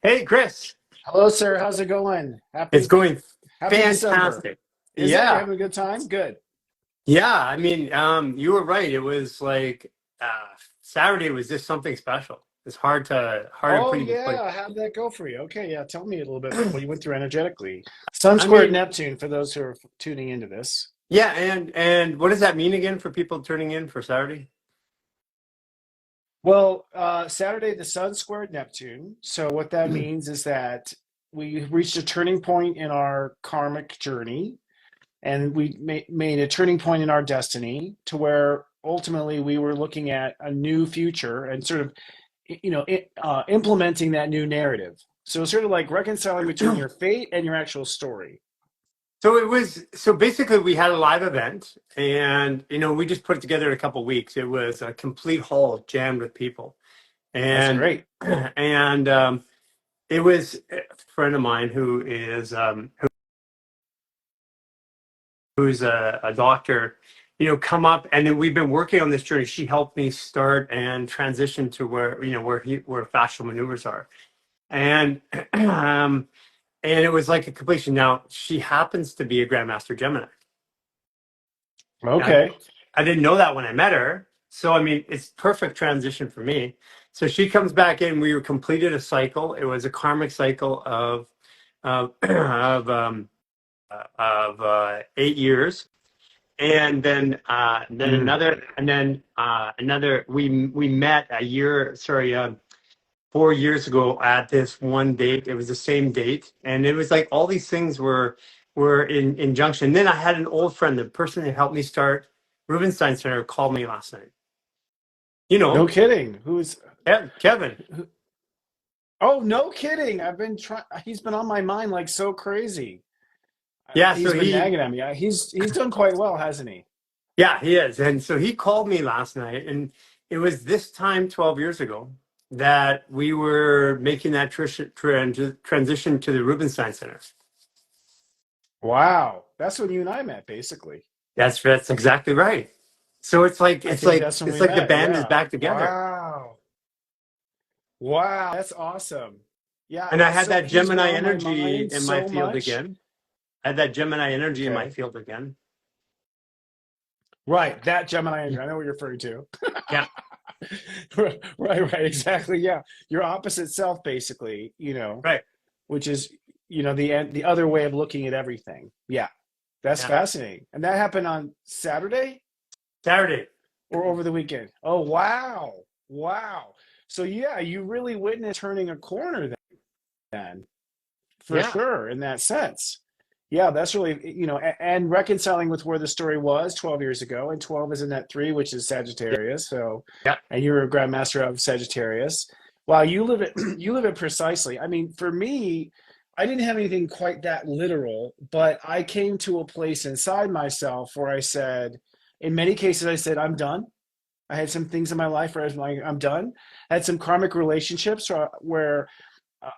Hey, Chris. Hello, sir. How's it going? It's going Happy December. fantastic. Is it? You're Yeah. having a good time? Good. Yeah. You were right. It was like Saturday was just something special. It's hard to Oh put even put. yeah, how'd that go for you? Okay, yeah. Tell me a little bit what you went through energetically. Sun I squared mean, Neptune for those who are tuning into this. yeah, and what does that mean again for people turning in for Saturday? Well, Saturday the Sun squared Neptune. So what that means is that we reached a turning point in our karmic journey, and we made a turning point in our destiny to where ultimately we were looking at a new future and sort of implementing that new narrative. So it's sort of like reconciling between your fate and your actual story. So basically we had a live event and we just put it together in a couple weeks. It was a complete hall jammed with people. That's And great. and it was a friend of mine who's a doctor, come up, and then we've been working on this journey. She helped me start and transition to where fascial maneuvers are, and and it was like a completion. Now she happens to be a Grandmaster Gemini. I, Okay. I didn't know that when I met her, so I mean it's perfect transition for me. So she comes back in. We completed a cycle. It was a karmic cycle of 8 years, and then Mm. another. We met 4 years ago at this one date. It was the same date, and it was like all these things were in junction. Then I had an old friend, the person that helped me start Rubenstein Center, called me last night. You No know, kidding. Kevin. Who, oh, no kidding. I've been trying. He's been on my mind like so crazy. Yeah, so He's been he nagging at me. He's done quite well, hasn't he? Yeah, he is. And so he called me last night, and it was this time 12 years ago that we were making that transition to the Rubenstein Center. Wow. That's when you and I met, basically. That's exactly right. So it's like I it's think like that's when it's we like the met. band is Yeah. back together. Wow. Wow. That's awesome. Yeah. And I had So that he's been Gemini on my energy mind in my so field much. again. I had that Gemini energy in my Okay. field again. Right, that Gemini Andrew. I know what you're referring to. Yeah, Right, exactly. Yeah, your opposite self, basically. right. Which is the other way of looking at everything. Yeah, that's Yeah. fascinating. And that happened on Saturday Saturday. or over the weekend. Oh wow, wow. So yeah, you really witnessed turning a corner then, for Yeah. sure, in that sense. Yeah, that's really, and reconciling with where the story was 12 years ago. And 12 is in that three, which is Yeah. Sagittarius. So, Yeah. and you're a grandmaster of Sagittarius. Wow, you live it, you live it precisely. I mean, for me, I didn't have anything quite that literal, but I came to a place inside myself where I said, in many cases, I said, I'm done. I had some things in my life where I was like, I'm done. I had some karmic relationships where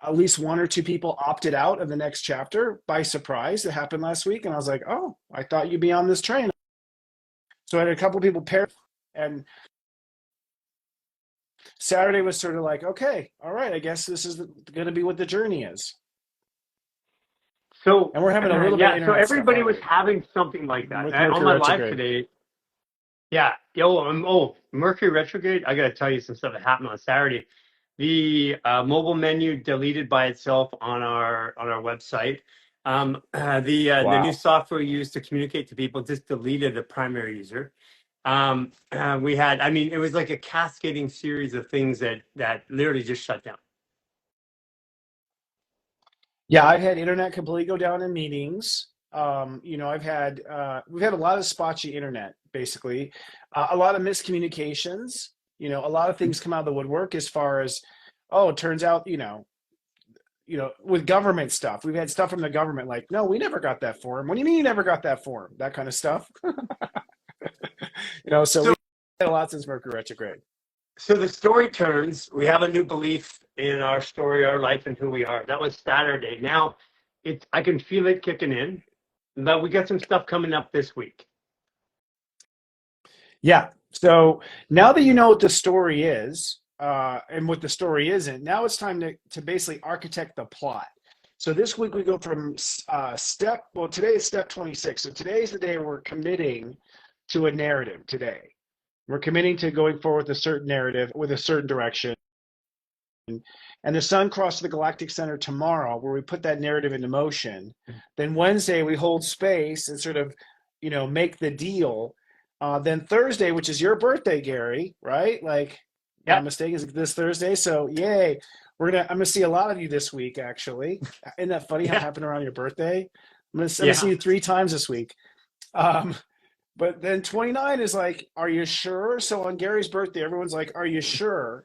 at least one or two people opted out of the next chapter by surprise. It happened last week, and I was like, "Oh, I thought you'd be on this train." So I had a couple of people paired, and Saturday was sort of like, "Okay, all right, I guess this is going to be what the journey is." So And we're having a little bit of yeah, so internet stuff, everybody aren't was we? having something like that. With On Mercury my live retrograde. today, yeah. Mercury retrograde. I got to tell you some stuff that happened on Saturday. The mobile menu deleted by itself on our website. The new Wow. software used to communicate to people just deleted the primary user. We had, I mean, it was like a cascading series of things that literally just shut down. Yeah, I've had internet completely go down in meetings. We've had a lot of spotchy internet, basically, a lot of miscommunications. A lot of things come out of the woodwork as far as, oh, it turns out, with government stuff, we've had stuff from the government like, no, we never got that form. What do you mean you never got that form? That kind of stuff. So So we had a lot since Mercury retrograde. So the story turns. We have a new belief in our story, our life, and who we are. That was Saturday. Now, I can feel it kicking in. But we got some stuff coming up this week. Yeah. So now that you know what the story is, and what the story isn't. Now it's time to basically architect the plot. So this week we go from today is step 26. So today's the day we're committing to a narrative today. We're committing to going forward with a certain narrative with a certain direction. And the sun crosses the galactic center tomorrow, where we put that narrative into motion. Then Wednesday we hold space and sort of, make the deal. Then Thursday, which is your birthday, Gary, right? Like, Yeah. my mistake is this Thursday. So yay. I'm gonna see a lot of you this week, actually. Isn't that funny how it Yeah. happened around your birthday? I'm gonna Yeah. see you 3 times this week. But then 29 is like, are you sure? So on Gary's birthday, everyone's like, are you sure?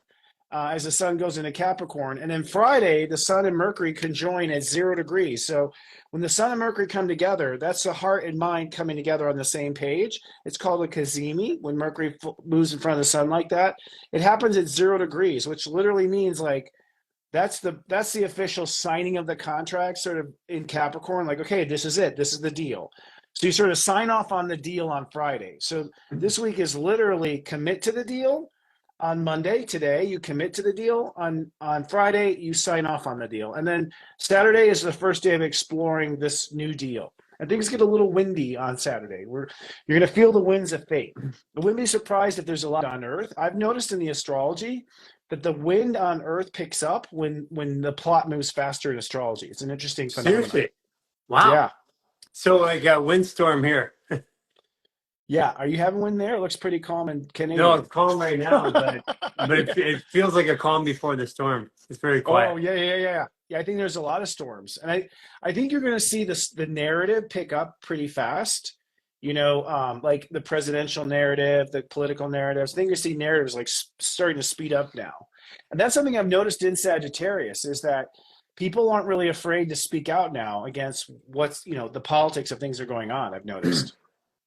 As the sun goes into Capricorn. And then Friday, the sun and Mercury conjoin at 0 degrees. So when the sun and Mercury come together, that's the heart and mind coming together on the same page. It's called a cazimi when Mercury moves in front of the sun like that. It happens at 0 degrees, which literally means like that's the official signing of the contract sort of in Capricorn. Like, okay, this is it. This is the deal. So you sort of sign off on the deal on Friday. So this week is literally commit to the deal. On Monday, today, you commit to the deal. On Friday, you sign off on the deal. And then Saturday is the first day of exploring this new deal. And things get a little windy on Saturday. You're going to feel the winds of fate. I wouldn't be surprised if there's a lot on Earth. I've noticed in the astrology that the wind on Earth picks up when the plot moves faster in astrology. It's an interesting phenomenon. Seriously. Wow. Yeah. So like a windstorm here. Yeah. Are you having wind there? It looks pretty calm in Canadian. No, it's calm right now, but it feels like a calm before the storm. It's very quiet. Oh, yeah. Yeah, I think there's a lot of storms. And I think you're going to see the narrative pick up pretty fast. Like the presidential narrative, the political narratives. I think you see narratives like starting to speed up now. And that's something I've noticed in Sagittarius is that people aren't really afraid to speak out now against what's, the politics of things that are going on, I've noticed.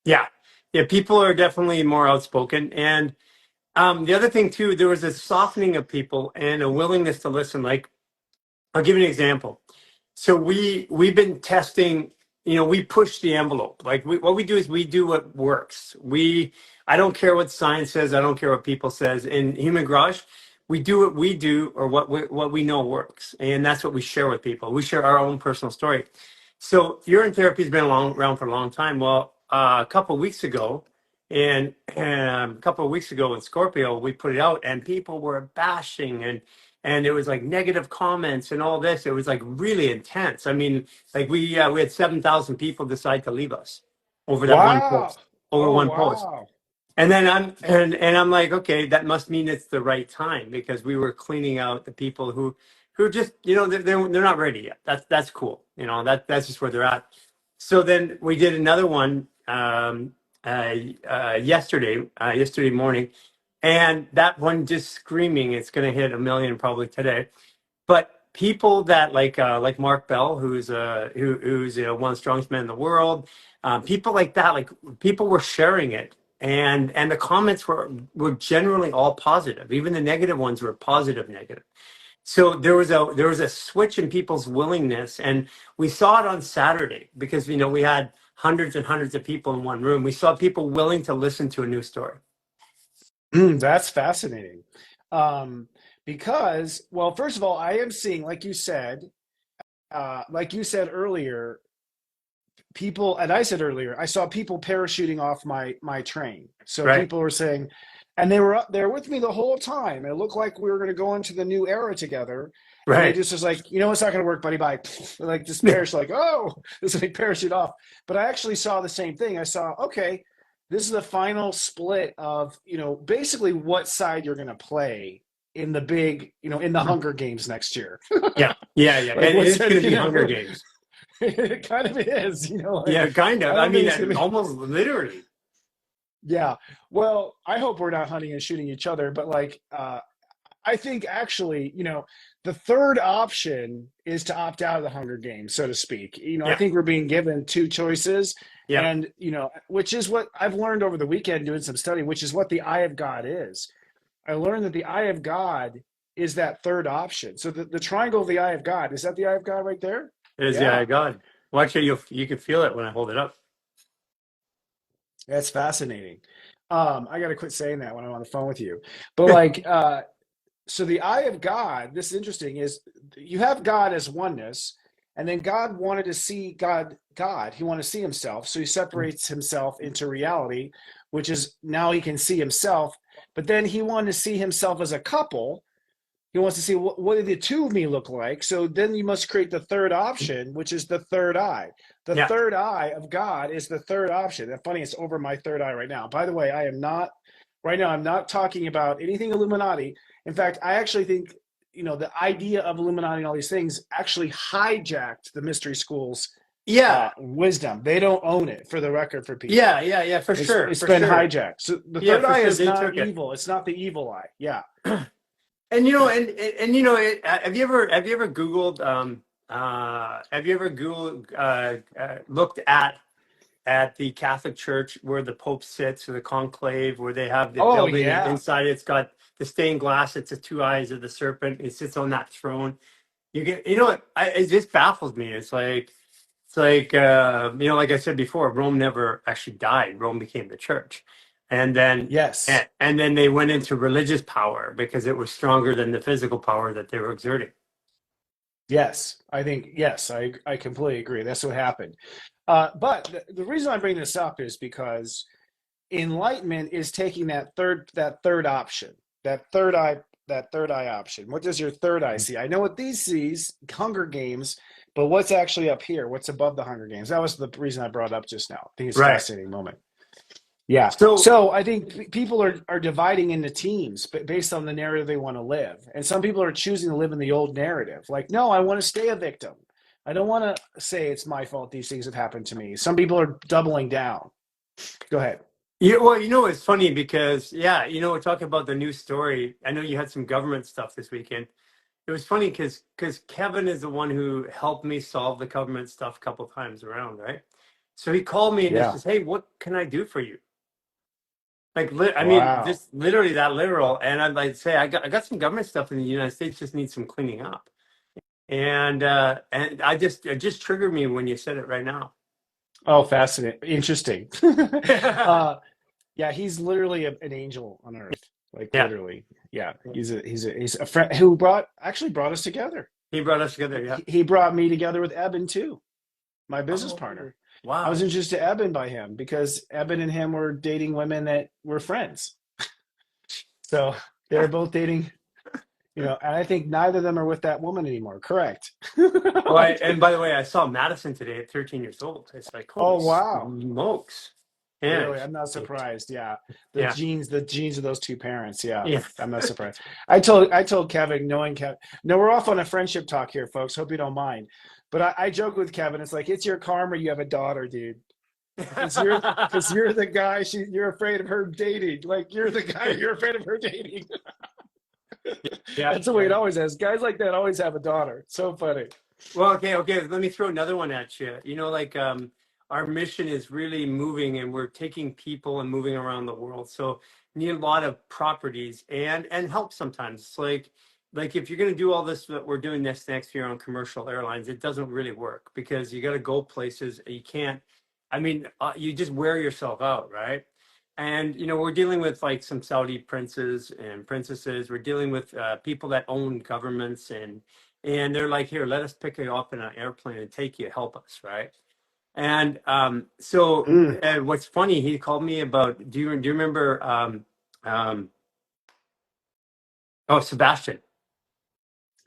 Yeah. Yeah, people are definitely more outspoken. And the other thing too, there was a softening of people and a willingness to listen. Like, I'll give you an example. So we've been testing, we push the envelope. Like what we do is we do what works. I don't care what science says. I don't care what people says. In Human Garage, we do what we do or what we know works. And that's what we share with people. We share our own personal story. So urine therapy has been around for a long time. Well, a couple of weeks ago in Scorpio, we put it out and people were bashing and it was like negative comments and all this. It was like really intense. I mean, like we had 7,000 people decide to leave us over that one post. Post. And then I'm like, okay, that must mean it's the right time because we were cleaning out the people who just, they're not ready yet. That's cool. That's just where they're at. So then we did another one yesterday morning, and that one just screaming, it's going to hit 1 million probably today. But people that like Mark Bell, who's one of the strongest men in the world, people like that, like people were sharing it, and the comments were generally all positive. Even the negative ones were positive. So there was a switch in people's willingness, and we saw it on Saturday because we had hundreds and hundreds of people in one room. We saw people willing to listen to a new story. That's fascinating. Because, well, first of all, I am seeing, like you said earlier, people, and I said earlier, I saw people parachuting off my train. So Right. people were saying, and they were with me the whole time. It looked like we were going to go into the new era together. Right. And they just was like, it's not going to work, buddy. Bye. Like this parachute, like, oh, this like parachute off. But I actually saw the same thing. I saw, okay, this is the final split of, basically what side you're going to play in the big, in the Hunger Games next year. Yeah. Like, and it's going to be Hunger Games. It kind of is, Yeah, kind of. I mean, almost literally. Yeah. Well, I hope we're not hunting and shooting each other, but like, I think actually, the third option is to opt out of the Hunger Games, so to speak. I think we're being given 2 choices. Yeah. And, which is what I've learned over the weekend doing some study, which is what the eye of God is. I learned that the eye of God is that third option. So the triangle of the eye of God, is that the eye of God right there? It is the eye of God. Well, actually, you can feel it when I hold it up. That's fascinating. I got to quit saying that when I'm on the phone with you. But like, So the eye of God, this is interesting, is you have God as oneness, and then God wanted to see God. He wanted to see himself. So he separates himself into reality, which is now he can see himself. But then he wanted to see himself as a couple. He wants to see what do the two of me look like. So then you must create the third option, which is the third eye. The Yeah. third eye of God is the third option. And funny, it's over my third eye right now. By the way, I am not right now. I'm not talking about anything Illuminati. In fact, I actually think the idea of Illuminati and all these things actually hijacked the mystery schools Yeah. wisdom. They don't own it, for the record, for people. Yeah, for It's sure, it's for been sure. hijacked. So the Yeah, third for eye sure. is They not took it. evil. It's not the evil eye. Yeah. And have you ever Googled looked at the Catholic Church where the Pope sits, or the conclave, where they have the Oh building, and yeah. inside it's got the stained glass. It's the two eyes of the serpent. It sits on that throne. It just baffles me. It's like like I said before, Rome never actually died. Rome became the church, and then Yes. and then they went into religious power because it was stronger than the physical power that they were exerting. Yes. I think yes. I completely agree. That's what happened. But the reason I bring this up is because enlightenment is taking that third option, that third eye option. What does your third eye see? I know what these sees, Hunger Games, but what's actually up here? What's above the Hunger Games? That was the reason I brought it up just now. I think it's a Right. fascinating moment. Yeah. So So I think people are dividing into teams based on the narrative they want to live. And some people are choosing to live in the old narrative. Like, no, I want to stay a victim. I don't want to say it's my fault these things have happened to me. Some people are doubling down. Go ahead. it's funny because we're talking about the new story. I know you had some government stuff this weekend. It was funny because Kevin is the one who helped me solve the government stuff a couple times around, right? So he called me and just Yeah. says, "Hey, what can I do for you?" Like, I mean, Wow. just literally that literal. And I'd like say, I got some government stuff in the United States just needs some cleaning up. And it just triggered me when you said it right now. Oh, fascinating. Interesting. Yeah, he's literally an angel on earth. Like Yeah, literally. Yeah. He's a friend who brought us together. he brought us together. Yeah. He brought me together with Eben too, my business Oh, partner. I was wow. introduced to Eben by him because Eben and him were dating women that were friends. So they're both dating, and I think neither of them are with that woman anymore. Correct. Oh, and by the way, I saw Madison today at 13 years old. It's like, holy Oh wow. smokes. Yeah. Really, I'm not surprised. Yeah, the Yeah. genes, the genes of those two parents. Yeah, Yeah. I'm not surprised. I told Kevin, knowing Kevin. No, we're off on a friendship talk here, folks. Hope you don't mind. But I joke with Kevin. It's like it's your karma. You have a daughter, dude. Because you're the guy. You're afraid of her dating. Like you're the guy. You're afraid of her dating. Yeah. That's the way it always is. Guys like that always have a daughter. So funny. Well, okay. Let me throw another one at you. Our mission is really moving, and we're taking people and moving around the world. So need a lot of properties and help sometimes. It's like if you're going to do all this that we're doing this next year on commercial airlines, it doesn't really work because you got to go places you can't. I mean, you just wear yourself out, right? And we're dealing with like some Saudi princes and princesses. We're dealing with people that own governments and they're like, here, let us pick you up in an airplane and take you, help us, right? And Mm, what's funny, he called me about, do you remember, um, oh, Sebastian.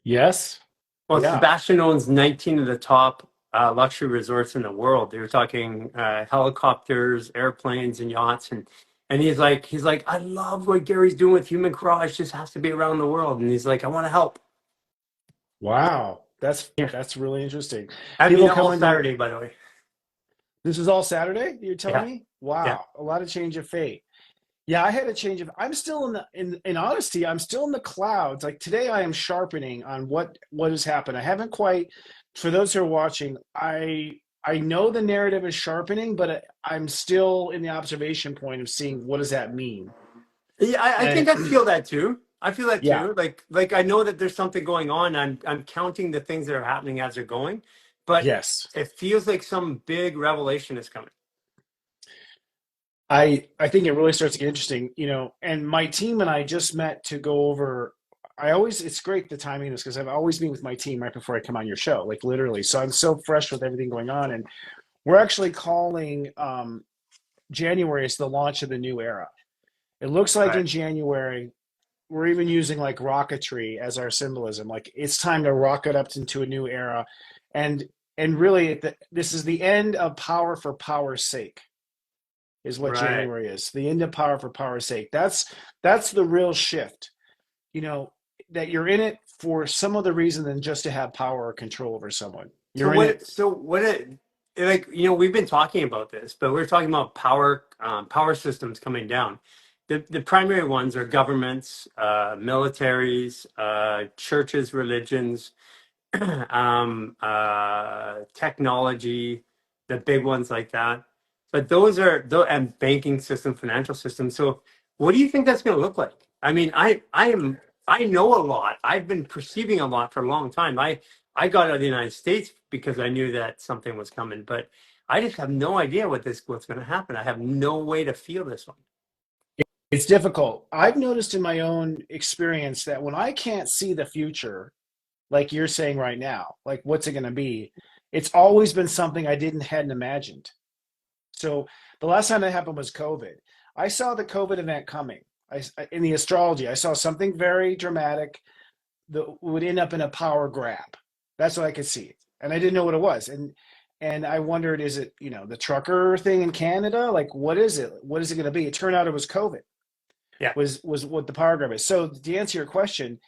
yes. Well, Yeah. Sebastian owns 19 of the top luxury resorts in the world. They were talking helicopters, airplanes, and yachts. And he's like, I love what Gary's doing with Human Courage. Just has to be around the world. And he's like, I want to help. Wow. That's Yeah. that's really interesting. I mean, People all come into Saturday, by the way. This is all Saturday, you're telling Yeah. me? Yeah. Wow, a lot of change of fate. Yeah, I had a change of I'm still in honesty, I'm still in the clouds. Like today I am sharpening on what has happened. I haven't quite for those who are watching, I know the narrative is sharpening, but I'm still in the observation point of seeing what does that mean. Yeah, I And think I feel that too. I feel that yeah, too. Like I know that there's something going on. I'm counting the things that are happening as they're going, but yes. it feels like some big revelation is coming. I think it really starts to get interesting, and my team and I just met to go over. I always, it's great the timing is because I've always been with my team right before I come on your show, like literally. So I'm so fresh with everything going on. And we're actually calling January is the launch of the new era. It looks like Right. in January, we're even using like rocketry as our symbolism. Like it's time to rocket up into a new era. And really, this is the end of power for power's sake, is what Right. January is. The end of power for power's sake. That's the real shift. You know, that you're in it for some other reason than just to have power or control over someone. So You're in it. what it like, we've been talking about this, but we're talking about power systems coming down. The primary ones are governments, militaries, churches, religions, technology, the big ones like that. But those are and banking system, financial system. So what do you think that's going to look like? I mean, I know a lot. I've been perceiving a lot for a long time. I got out of the United States because I knew that something was coming, but I just have no idea what's going to happen. I have no way to feel this one. It's difficult. I've noticed in my own experience that when I can't see the future, like you're saying right now, like what's it going to be? It's always been something I didn't hadn't imagined. So the last time that happened was COVID. I saw the COVID event coming. In the astrology, I saw something very dramatic that would end up in a power grab. That's what I could see, and I didn't know what it was. And I wondered, is it the trucker thing in Canada? Like, what is it? What is it going to be? It turned out it was COVID. Yeah. Was what the power grab is. So to answer your question,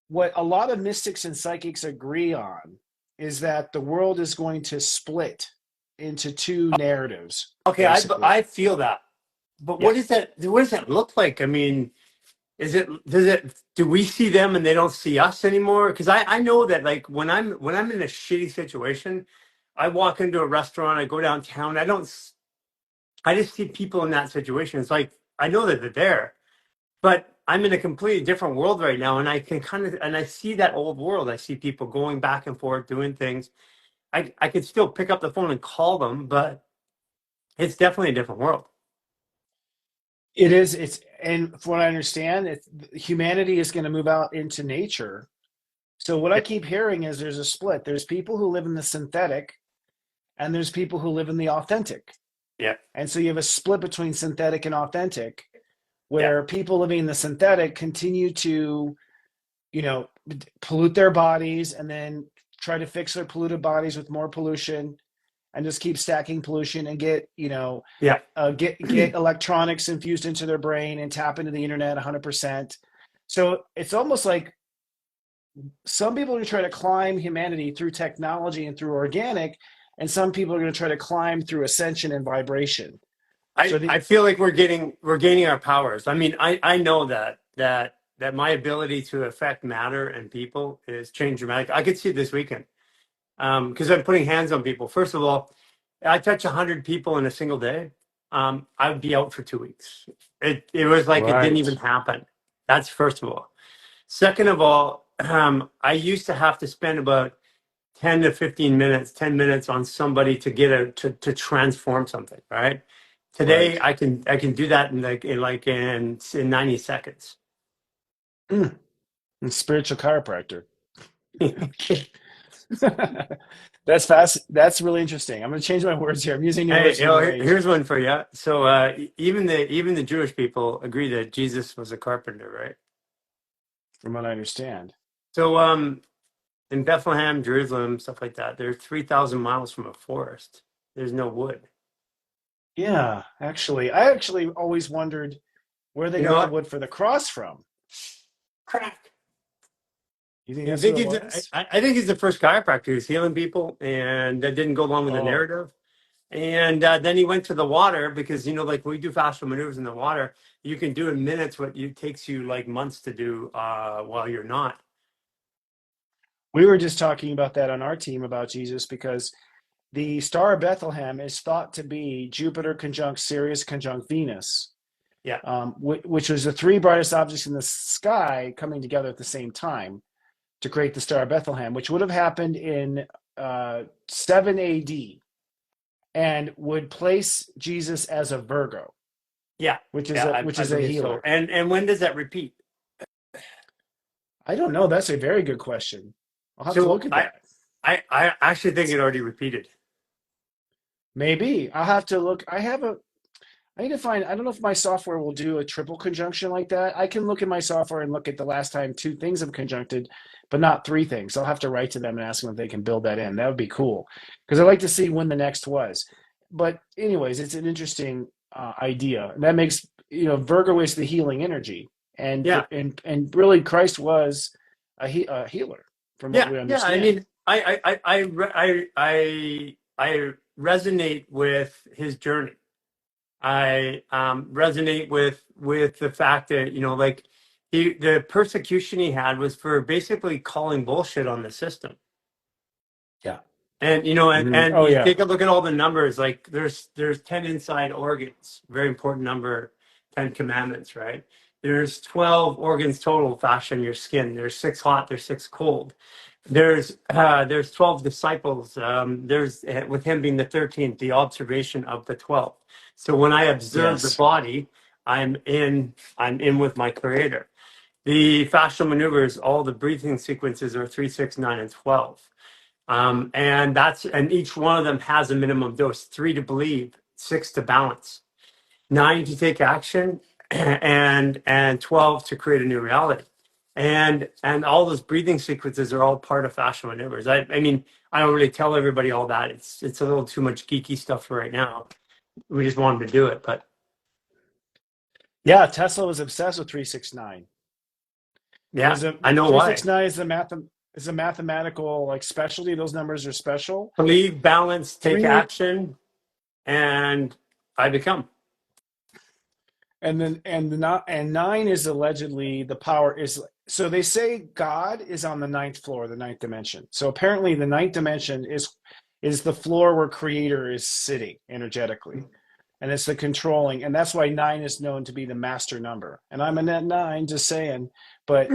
what a lot of mystics and psychics agree on is that the world is going to split into two narratives, Okay, basically. I feel that. But Yeah. what does that look like? I mean, do we see them and they don't see us anymore? Because I know that, like, when I'm in a shitty situation, I walk into a restaurant, I go downtown, I just see people in that situation. It's like I know that they're there, but I'm in a completely different world right now, and I can and I see that old world. I see people going back and forth doing things. I could still pick up the phone and call them, but it's definitely a different world. It is. And from what I understand, humanity is going to move out into nature. So what I Yeah, keep hearing is there's a split. There's people who live in the synthetic, and there's people who live in the authentic. yeah, And so you have a split between synthetic and authentic, yeah, where people living in the synthetic continue to, pollute their bodies and then try to fix their polluted bodies with more pollution and just keep stacking pollution and yeah. get electronics infused into their brain and tap into the internet 100%. So it's almost like some people are going to try to climb humanity through technology and through organic, and some people are going to try to climb through ascension and vibration. So I feel like we're gaining our powers. I mean, I know that my ability to affect matter and people is changed dramatically. I could see it this weekend because I'm putting hands on people. First of all, I touch 100 people in a single day. I would be out for 2 weeks. It was like it didn't right. even happen. That's first of all. Second of all, I used to have to spend about 10 to 15 minutes, 10 minutes on somebody to to transform something, right? Today Right. I can do that in 90 seconds. Mm. And spiritual chiropractor. That's fast. That's really interesting. I'm going to change my words here. I'm using new Hey, words in the new age. here's one for you. So even the Jewish people agree that Jesus was a carpenter, right? From what I understand. So in Bethlehem, Jerusalem, stuff like that, they're 3,000 miles from a forest. There's no wood. Yeah, actually, I actually always wondered where they You know got the what? wood for the cross from. Crack. You think I that's what think it he's was? I think he's the first chiropractor who's healing people, and that didn't go along with the Oh, narrative. And then he went to the water because like when we do fascial maneuvers in the water, you can do in minutes what it takes you like months to do while you're not. we were just talking about that on our team about Jesus because the Star of Bethlehem is thought to be Jupiter conjunct Sirius conjunct Venus, Yeah, which was the three brightest objects in the sky coming together at the same time to create the Star of Bethlehem, which would have happened in 7 AD and would place Jesus as a Virgo, yeah, which is yeah. a I which is a believe so. healer. And when does that repeat? I don't know. That's a very good question. I'll have to So look at that. I actually think it already repeated. Maybe I'll have to look. I need to find, I don't know if my software will do a triple conjunction like that. I can look in my software and look at the last time two things have conjuncted, but not three things. I'll have to write to them and ask them if they can build that in. That would be cool because I'd like to see when the next was. But anyways, it's an interesting idea. And that makes, Virgo is the healing energy. Yeah. And really Christ was a healer from what we Yeah. I understand. mean, I resonate with his journey. I resonate with the fact that like the persecution he had was for basically calling bullshit on the system. Yeah. And Oh you yeah. take a look at all the numbers. Like there's 10 inside organs, very important number, 10 commandments, right? There's 12 organs total fashion your skin. There's six hot, there's six cold. There's 12 disciples. There's with him being the 13th, the observation of the 12th. So when I observe the Yes. body, I'm in with my creator. The fascial maneuvers, all the breathing sequences are 3, 6, 9, and 12. And each one of them has a minimum dose: 3 to believe, 6 to balance, 9 to take action, and 12 to create a new reality. And all those breathing sequences are all part of fascial maneuvers. I mean, I don't really tell everybody all that. It's a little too much geeky stuff for right now. We just wanted to do it, but Yeah, Tesla was obsessed with 369. yeah, There's a I know why. 369 is a mathematical like specialty. Those numbers are special. Believe, balance, take Three action, and I become. and then and the not and nine is allegedly the power is so they say God is on the ninth floor, the ninth dimension. So apparently the ninth dimension is the floor where creator is sitting energetically. And it's the controlling, and that's why nine is known to be the master number. And I'm a net nine, just saying. But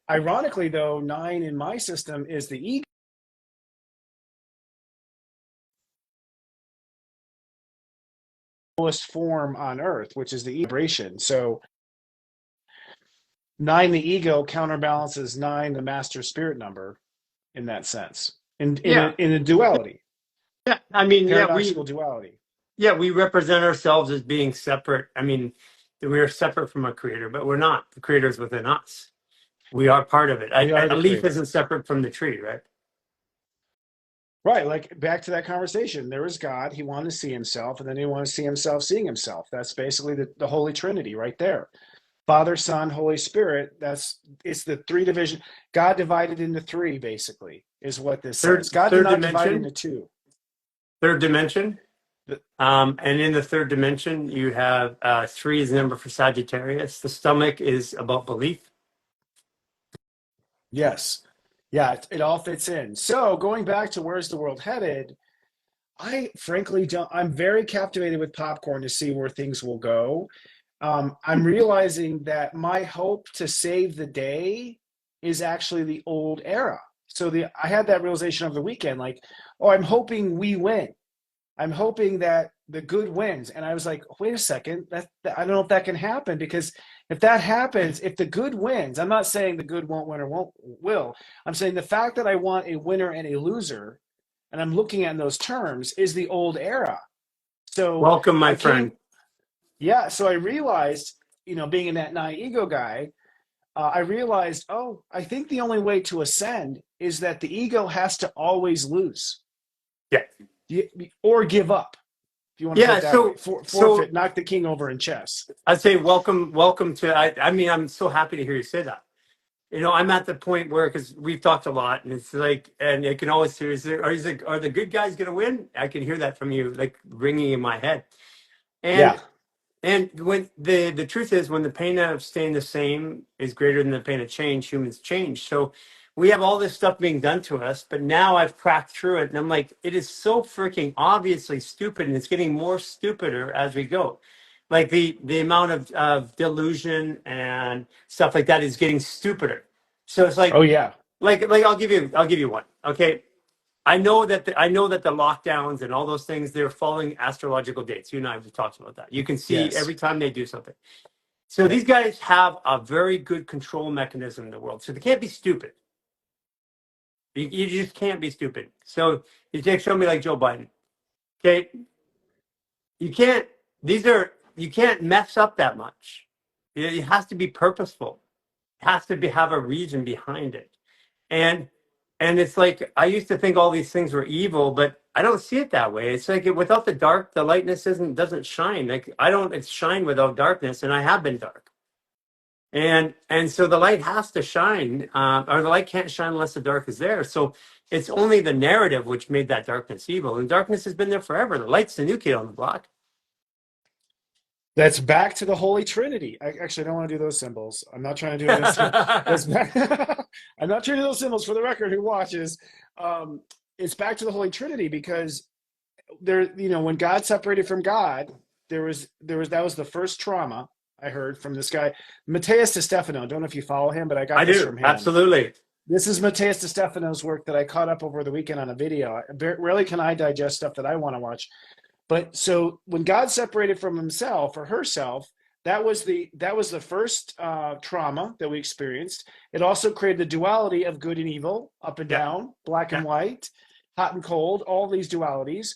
ironically, though, nine in my system is the ego lowest form on earth, which is the vibration. So nine, the ego, counterbalances nine, the master spirit number, in that sense, Yeah, in a duality, yeah. I mean, paradoxical duality. we represent ourselves as being separate. I mean, we are separate from our creator, but we're not. The creator is within us. We are part of it. We are A the leaf creator. isn't separate from the tree, right? Right, like back to that conversation. There was God. He wanted to see himself, and then he wanted to see himself seeing himself. That's basically the Holy Trinity right there. Father, Son, Holy Spirit. It's the three division. God divided into three, basically, is what this says. God did Third not divide dimension, into two. third dimension. The- And in the third dimension, you have 3 is the number for Sagittarius. The stomach is about belief. yes. Yeah, it all fits in. So going back to where's the world headed, I frankly don't. I'm very captivated with popcorn to see where things will go. I'm realizing that my hope to save the day is actually the old era. So I had that realization over the weekend, like, oh, I'm hoping we win. I'm hoping that the good wins. And I was like, wait a second, I don't know if that can happen because if that happens, if the good wins, I'm not saying the good won't win or won't will. I'm saying the fact that I want a winner and a loser, and I'm looking at those terms, is the old era. So Welcome, my I came, friend. yeah. So I realized, being a net nine ego guy, I realized, oh, I think the only way to ascend is that the ego has to always lose Yeah. or give up if you want to put Yeah. it that way. So Forfeit, knock the king over in chess. I'd say welcome to. I mean, I'm so happy to hear you say that. I'm at the point where, because we've talked a lot, and it's like, and I can always hear, are the good guys going to win? I can hear that from you, like ringing in my head. Yeah. And when the truth is, when the pain of staying the same is greater than the pain of change, humans change. So we have all this stuff being done to us, but now I've cracked through it, and I'm like, it is so freaking obviously stupid, and it's getting more stupider as we go. Like the amount of delusion and stuff like that is getting stupider. So it's Oh, like yeah. I'll give you one. Okay. I know that the lockdowns and all those things, they're following astrological dates. You and I have talked about that. You can see Yes. every time they do something. So these guys have a very good control mechanism in the world. So they can't be stupid. You just can't be stupid. So you take somebody like Joe Biden. Okay, you can't. You can't mess up that much. It has to be purposeful. It has to have a reason behind it. And it's like I used to think all these things were evil, but I don't see it that way. It's like without the dark, the lightness doesn't shine. Like I don't it's shine without darkness, and I have been dark. And so the light has to shine, or the light can't shine unless the dark is there. So it's only the narrative which made that darkness evil, and darkness has been there forever. The light's the new kid on the block. That's back to the Holy Trinity. I actually don't want to do those symbols. I'm not trying to do this. I'm not trying to do those symbols for the record. Who watches? It's back to the Holy Trinity because there, when God separated from God, that was the first trauma I heard from this guy, Matthias De Stefano. I don't know if you follow him, but I got this from him. Absolutely. This is Matthias De Stefano's work that I caught up over the weekend on a video. Rarely can I digest stuff that I want to watch. But so when God separated from himself or herself, that was the first trauma that we experienced. It also created the duality of good and evil, up and down, black and white, hot and cold, all these dualities.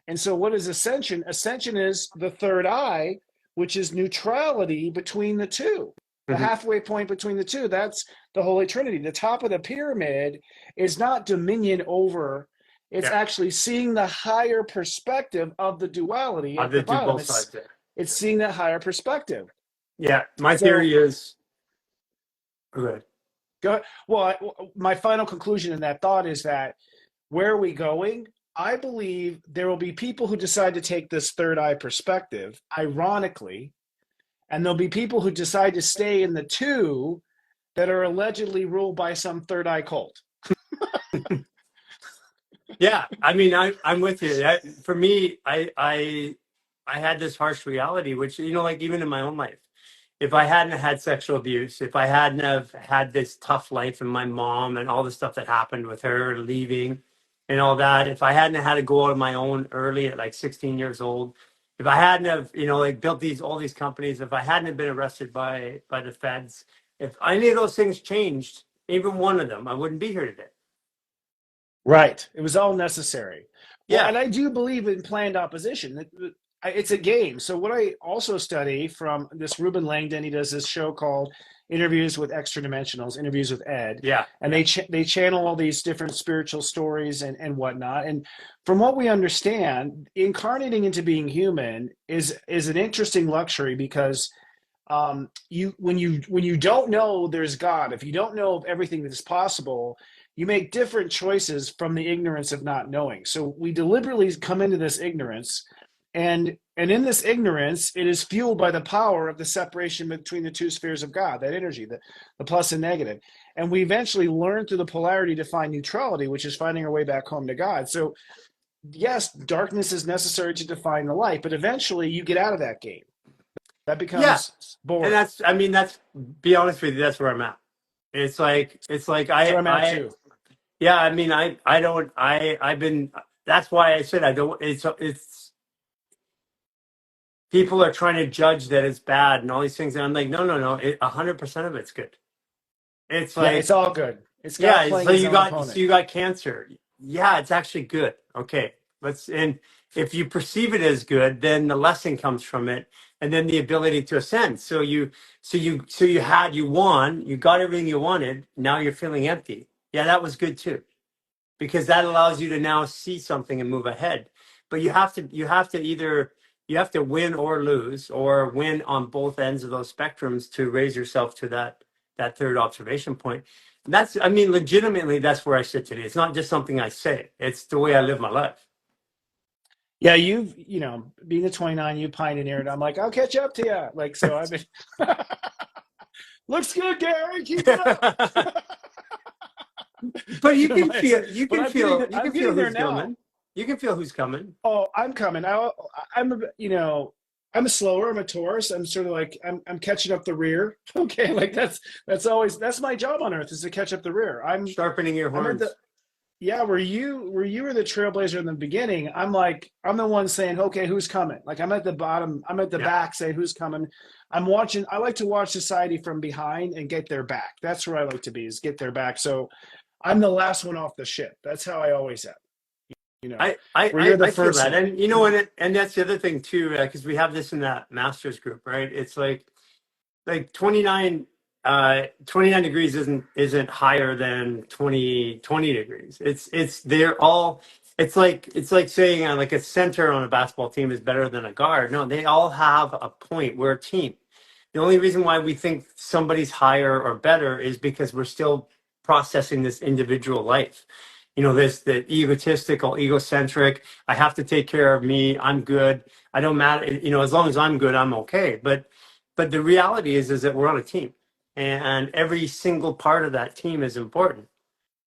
And so what is Ascension? Ascension is the third eye, which is neutrality between the two, the halfway point between the two. That's the Holy Trinity. The top of the pyramid is not dominion over. It's actually seeing the higher perspective of the duality at the bottom. It's seeing that higher perspective. Yeah, my theory is good. Well, my final conclusion in that thought is that where are we going? I believe there will be people who decide to take this third eye perspective, ironically, and there'll be people who decide to stay in the two that are allegedly ruled by some third eye cult. Yeah, I mean, I'm with you. For me, I had this harsh reality, which like even in my own life, if I hadn't had sexual abuse, if I hadn't have had this tough life and my mom and all the stuff that happened with her leaving and all that, if I hadn't had to go out on my own early at like 16 years old, if I hadn't have like built all these companies, if I hadn't have been arrested by the feds, if any of those things changed, even one of them, I wouldn't be here today. Right. It was all necessary. Yeah. Well, and I do believe in planned opposition. It's a game. So what I also study from this Ruben Langdon, he does this show called Interviews with Extradimensionals, Interviews with Ed. Yeah. And they channel all these different spiritual stories and whatnot. And from what we understand, incarnating into being human is an interesting luxury because when you don't know there's God, if you don't know of everything that is possible, you make different choices from the ignorance of not knowing. So we deliberately come into this ignorance, and in this ignorance, it is fueled by the power of the separation between the two spheres of God, that energy, the plus and negative. And we eventually learn through the polarity to find neutrality, which is finding our way back home to God. So yes, darkness is necessary to define the light, but eventually you get out of that game. That becomes boring. And be honest with you, that's where I'm at. It's like I'm at too. Yeah, I mean, I've been, that's why I said I don't, it's, people are trying to judge that it's bad and all these things. And I'm like, no, 100% of it's good. It's like, it's all good. It's God so you got cancer. Yeah, it's actually good. Okay. And if you perceive it as good, then the lesson comes from it. And then the ability to ascend. So you won, you got everything you wanted. Now you're feeling empty. Yeah, that was good too, because that allows you to now see something and move ahead. But you have to win or lose, or win on both ends of those spectrums to raise yourself to that third observation point. And legitimately, that's where I sit today. It's not just something I say; it's the way I live my life. Yeah, being a 29, you pioneered. I'm like, I'll catch up to you. Like, so I've been. Looks good, Garry. Keep it up. But you can feel who's now. coming. You can feel who's coming. Oh, I'm coming. I'm a slower. I'm a Taurus. I'm sort of like I'm catching up the rear. Okay, like that's my job on Earth is to catch up the rear. I'm sharpening your horns. Yeah, were you were the trailblazer in the beginning. I'm the one saying, okay, who's coming? Like I'm at the bottom, I'm at the Yeah. back saying who's coming. I'm watching, I like to watch society from behind and get their back. That's where I like to be, is get their back. So I'm the last one off the ship. That's how I always am, you know, where you're the I feel first that, one. and you know, and that's the other thing too, because we have this in that masters group, right? It's like 29, 29 degrees isn't higher than 20 degrees. It's they're all. It's like saying like a center on a basketball team is better than a guard. No, they all have a point. We're a team. The only reason why we think somebody's higher or better is because we're still processing this individual life. You know, this the egotistical, egocentric. I have to take care of me. I'm good. I don't matter. You know, as long as I'm good, I'm okay. But the reality is that we're on a team, and every single part of that team is important.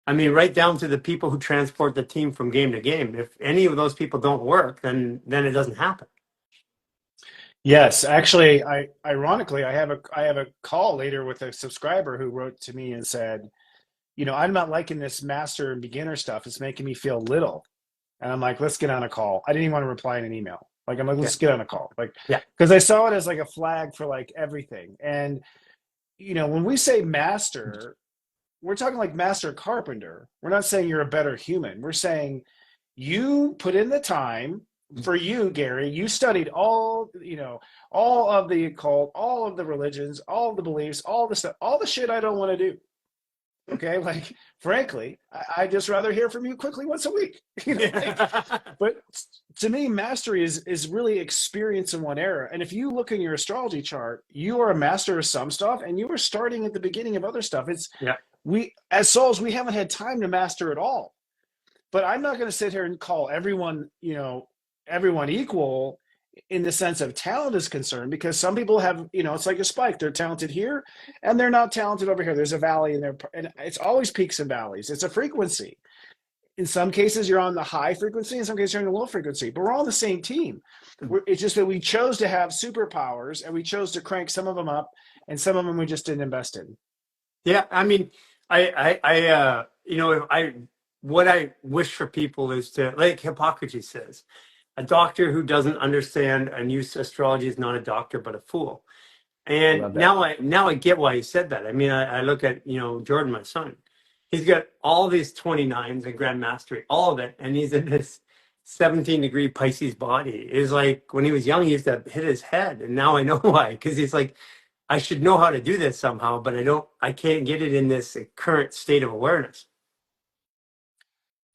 I mean, right down to the people who transport the team from game to game. If any of those people don't work, then it doesn't happen. Yes, actually, ironically, I have a call later with a subscriber who wrote to me and said, I'm not liking this master and beginner stuff. It's making me feel little. And I'm like, let's get on a call. I didn't even want to reply in an email. Like, I'm like, Yeah, let's get on a call. Like, yeah, because I saw it as like a flag for like everything. And, when we say master, we're talking like master carpenter. We're not saying you're a better human. We're saying you put in the time. For you, Garry, you studied all of the occult, all of the religions, all of the beliefs, all the stuff, all the shit I don't want to do. Okay, like frankly, I just rather hear from you quickly once a week. Like, yeah. but to me, mastery is really experience in one era. And if you look in your astrology chart, you are a master of some stuff, and you are starting at the beginning of other stuff. It's Yeah. we as souls, we haven't had time to master it all. But I'm not going to sit here and call everyone equal in the sense of talent is concerned, because some people have, it's like a spike. They're talented here and they're not talented over here. There's a valley in there, and it's always peaks and valleys. It's a frequency. In some cases, you're on the high frequency. In some cases, you're on the low frequency. But we're all on the same team. It's just that we chose to have superpowers, and we chose to crank some of them up, and some of them we just didn't invest in. Yeah, I mean, if what I wish for people is to, like Hippocrates says, a doctor who doesn't understand and use astrology is not a doctor, but a fool. And Love that. now I get why he said that. I mean, I look at, Jordan, my son. He's got all these 29s and Grand Mastery, all of it, and he's in this 17-degree Pisces body. Is like when he was young, he used to hit his head, and now I know why. Because he's like, I should know how to do this somehow, but I can't get it in this current state of awareness.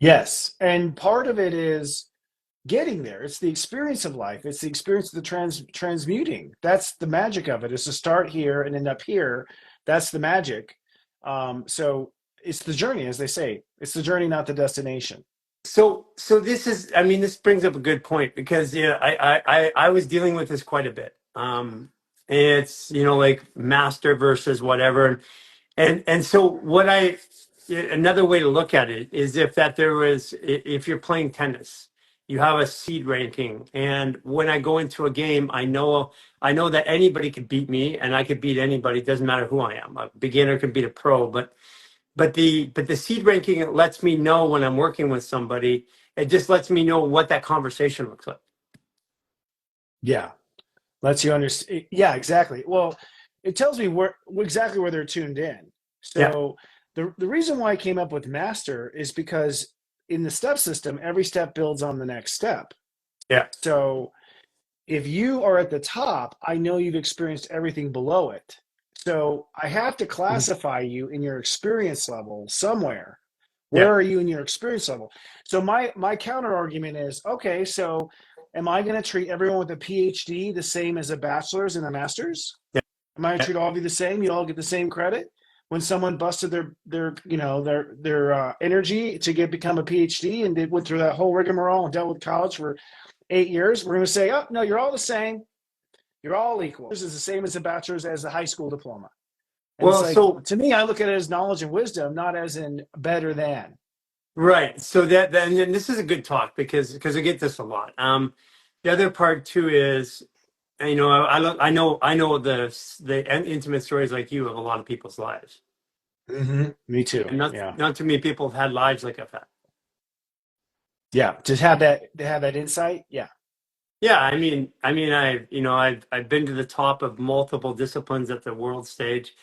Yes. And part of it is getting there. It's the experience of life. It's the experience of the transmuting. That's the magic of it, is to start here and end up here. That's the magic. So it's the journey, as they say. It's the journey, not the destination. So this is, I mean, this brings up a good point because yeah, I was dealing with this quite a bit. It's like master versus whatever, and so another way to look at it is if you're playing tennis, you have a seed ranking, and when I go into a game, I know that anybody could beat me, and I could beat anybody. It doesn't matter who I am. A beginner can beat a pro, but the seed ranking, it lets me know when I'm working with somebody. It just lets me know what that conversation looks like. Yeah. Lets you understand. Yeah, exactly. Well, it tells me exactly where they're tuned in. Yeah, So the reason why I came up with master is because in the step system, every step builds on the next step. yeah. So if you are at the top, I know you've experienced everything below it. So I have to Mhm. classify you in your experience level somewhere. Where Yeah, are you in your experience level? So my counter argument is, okay, so am I going to treat everyone with a PhD the same as a bachelor's and a master's? yeah, Am I going to yeah. treat all of you the same? You all get the same credit? When someone busted their energy to become a PhD and they went through that whole rigmarole and dealt with college for 8 years, we're going to say, oh no, you're all the same. You're all equal. This is the same as a bachelor's, as a high school diploma. And it's Well, like, so to me, I look at it as knowledge and wisdom, not as in better than. right. So that then and this is a good talk because I get this a lot. The other part too is, I know the intimate stories like you of a lot of people's lives, Me too. and not Yeah. not too many people have had lives like I've had. Yeah, to have that insight. Yeah. Yeah, I've been to the top of multiple disciplines at the world stage.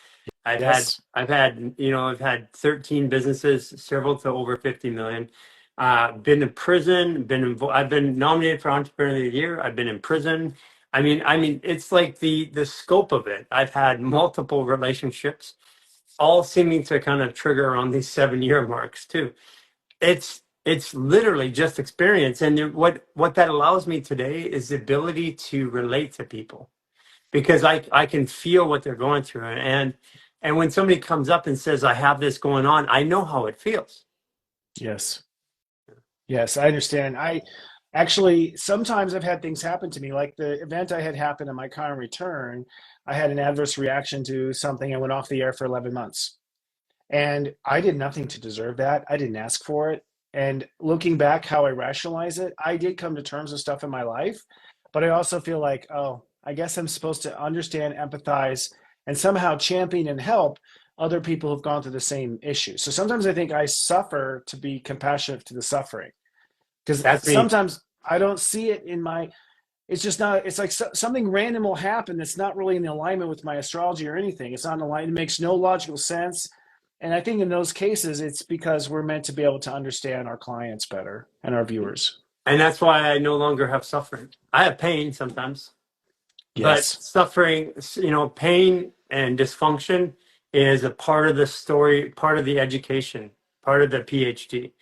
Yes. I've had 13 businesses, several to over 50 million. Been in prison, I've been nominated for Entrepreneur of the Year. I've been in prison. It's like the scope of it. I've had multiple relationships, all seeming to kind of trigger around these 7 year marks too. It's literally just experience, and what that allows me today is the ability to relate to people because I can feel what they're going through, and when somebody comes up and says I have this going on, I know how it feels. Yes. Yes, I understand. I actually sometimes I've had things happen to me, like the event I had happen in my car and return. I had an adverse reaction to something. I went off the air for 11 months. And I did nothing to deserve that. I didn't ask for it. And looking back, how I rationalize it, I did come to terms with stuff in my life, but I also feel like, oh, I guess I'm supposed to understand, empathize, and somehow champion and help other people who've gone through the same issue. So sometimes I think I suffer to be compassionate to the suffering because That's me. sometimes I don't see it in my, it's just not, it's like something random will happen that's not really in alignment with my astrology or anything. It's not in alignment. It makes no logical sense. And I think in those cases, it's because we're meant to be able to understand our clients better and our viewers. And that's why I no longer have suffering. I have pain sometimes, but Yes. suffering, pain and dysfunction is a part of the story, part of the education, part of the PhD.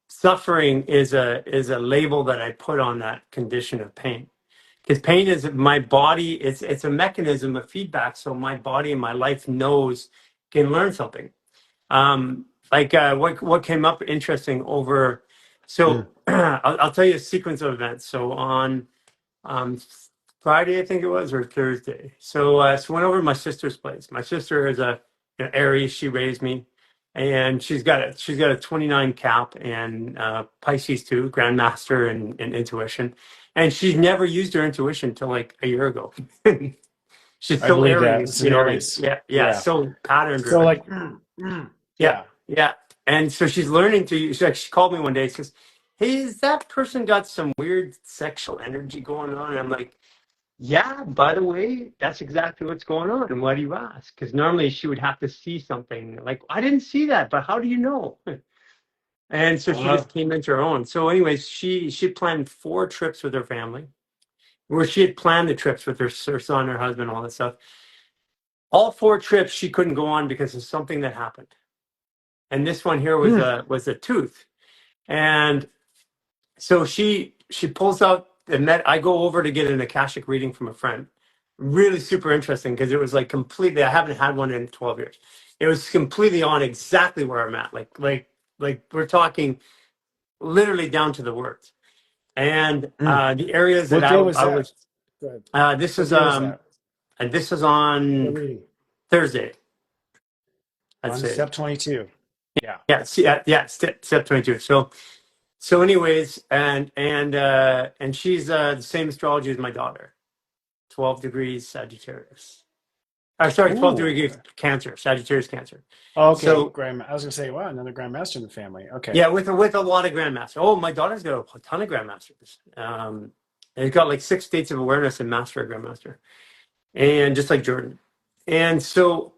Suffering is a label that I put on that condition of pain. Because pain is my body, it's a mechanism of feedback. So my body and my life knows can learn something. What came up interesting over, Mm. so I'll tell you a sequence of events. So on um, Friday, I think it was, or Thursday. So went over to my sister's place. My sister is Aries. She raised me, and she's got a 29 cap and Pisces too, Grandmaster and intuition. And she's never used her intuition till like a year ago. She's I so believe that. Aries, It's an Aries. yeah, Yeah. so pattern So driven. like, Yeah, yeah. yeah. And so she's learning to. She called me one day. She says, "Hey, has that person got some weird sexual energy going on?" And I'm like, "Yeah, by the way, that's exactly what's going on." And why do you ask? Because normally she would have to see something. Like, I didn't see that, but how do you know? And so she just came into her own. So, anyways, she planned 4 trips with her family, where she had planned the trips with her son, her husband, all that stuff. All 4 trips she couldn't go on because of something that happened. And this one here was Mm. a tooth. And so she pulls out the net. I go over to get an Akashic reading from a friend. Really super interesting because it was like completely. I haven't had one in 12 years. It was completely on exactly where I'm at. Like we're talking literally down to the words. And Mm. the areas that What day was I that? was. Good. This What was day was that? The on reading Thursday. I'd on say. step 22. Yeah. Step 22. So anyways, and she's the same astrology as my daughter, 12 degrees Sagittarius. Sorry, 12 Ooh. degrees Cancer, Sagittarius Cancer. Okay. So I was gonna say, wow, another grandmaster in the family. Okay. yeah, with a lot of grandmasters. Oh, my daughter's got a ton of grandmasters. They've got like 6 states of awareness and master a grandmaster, and just like Jordan. And so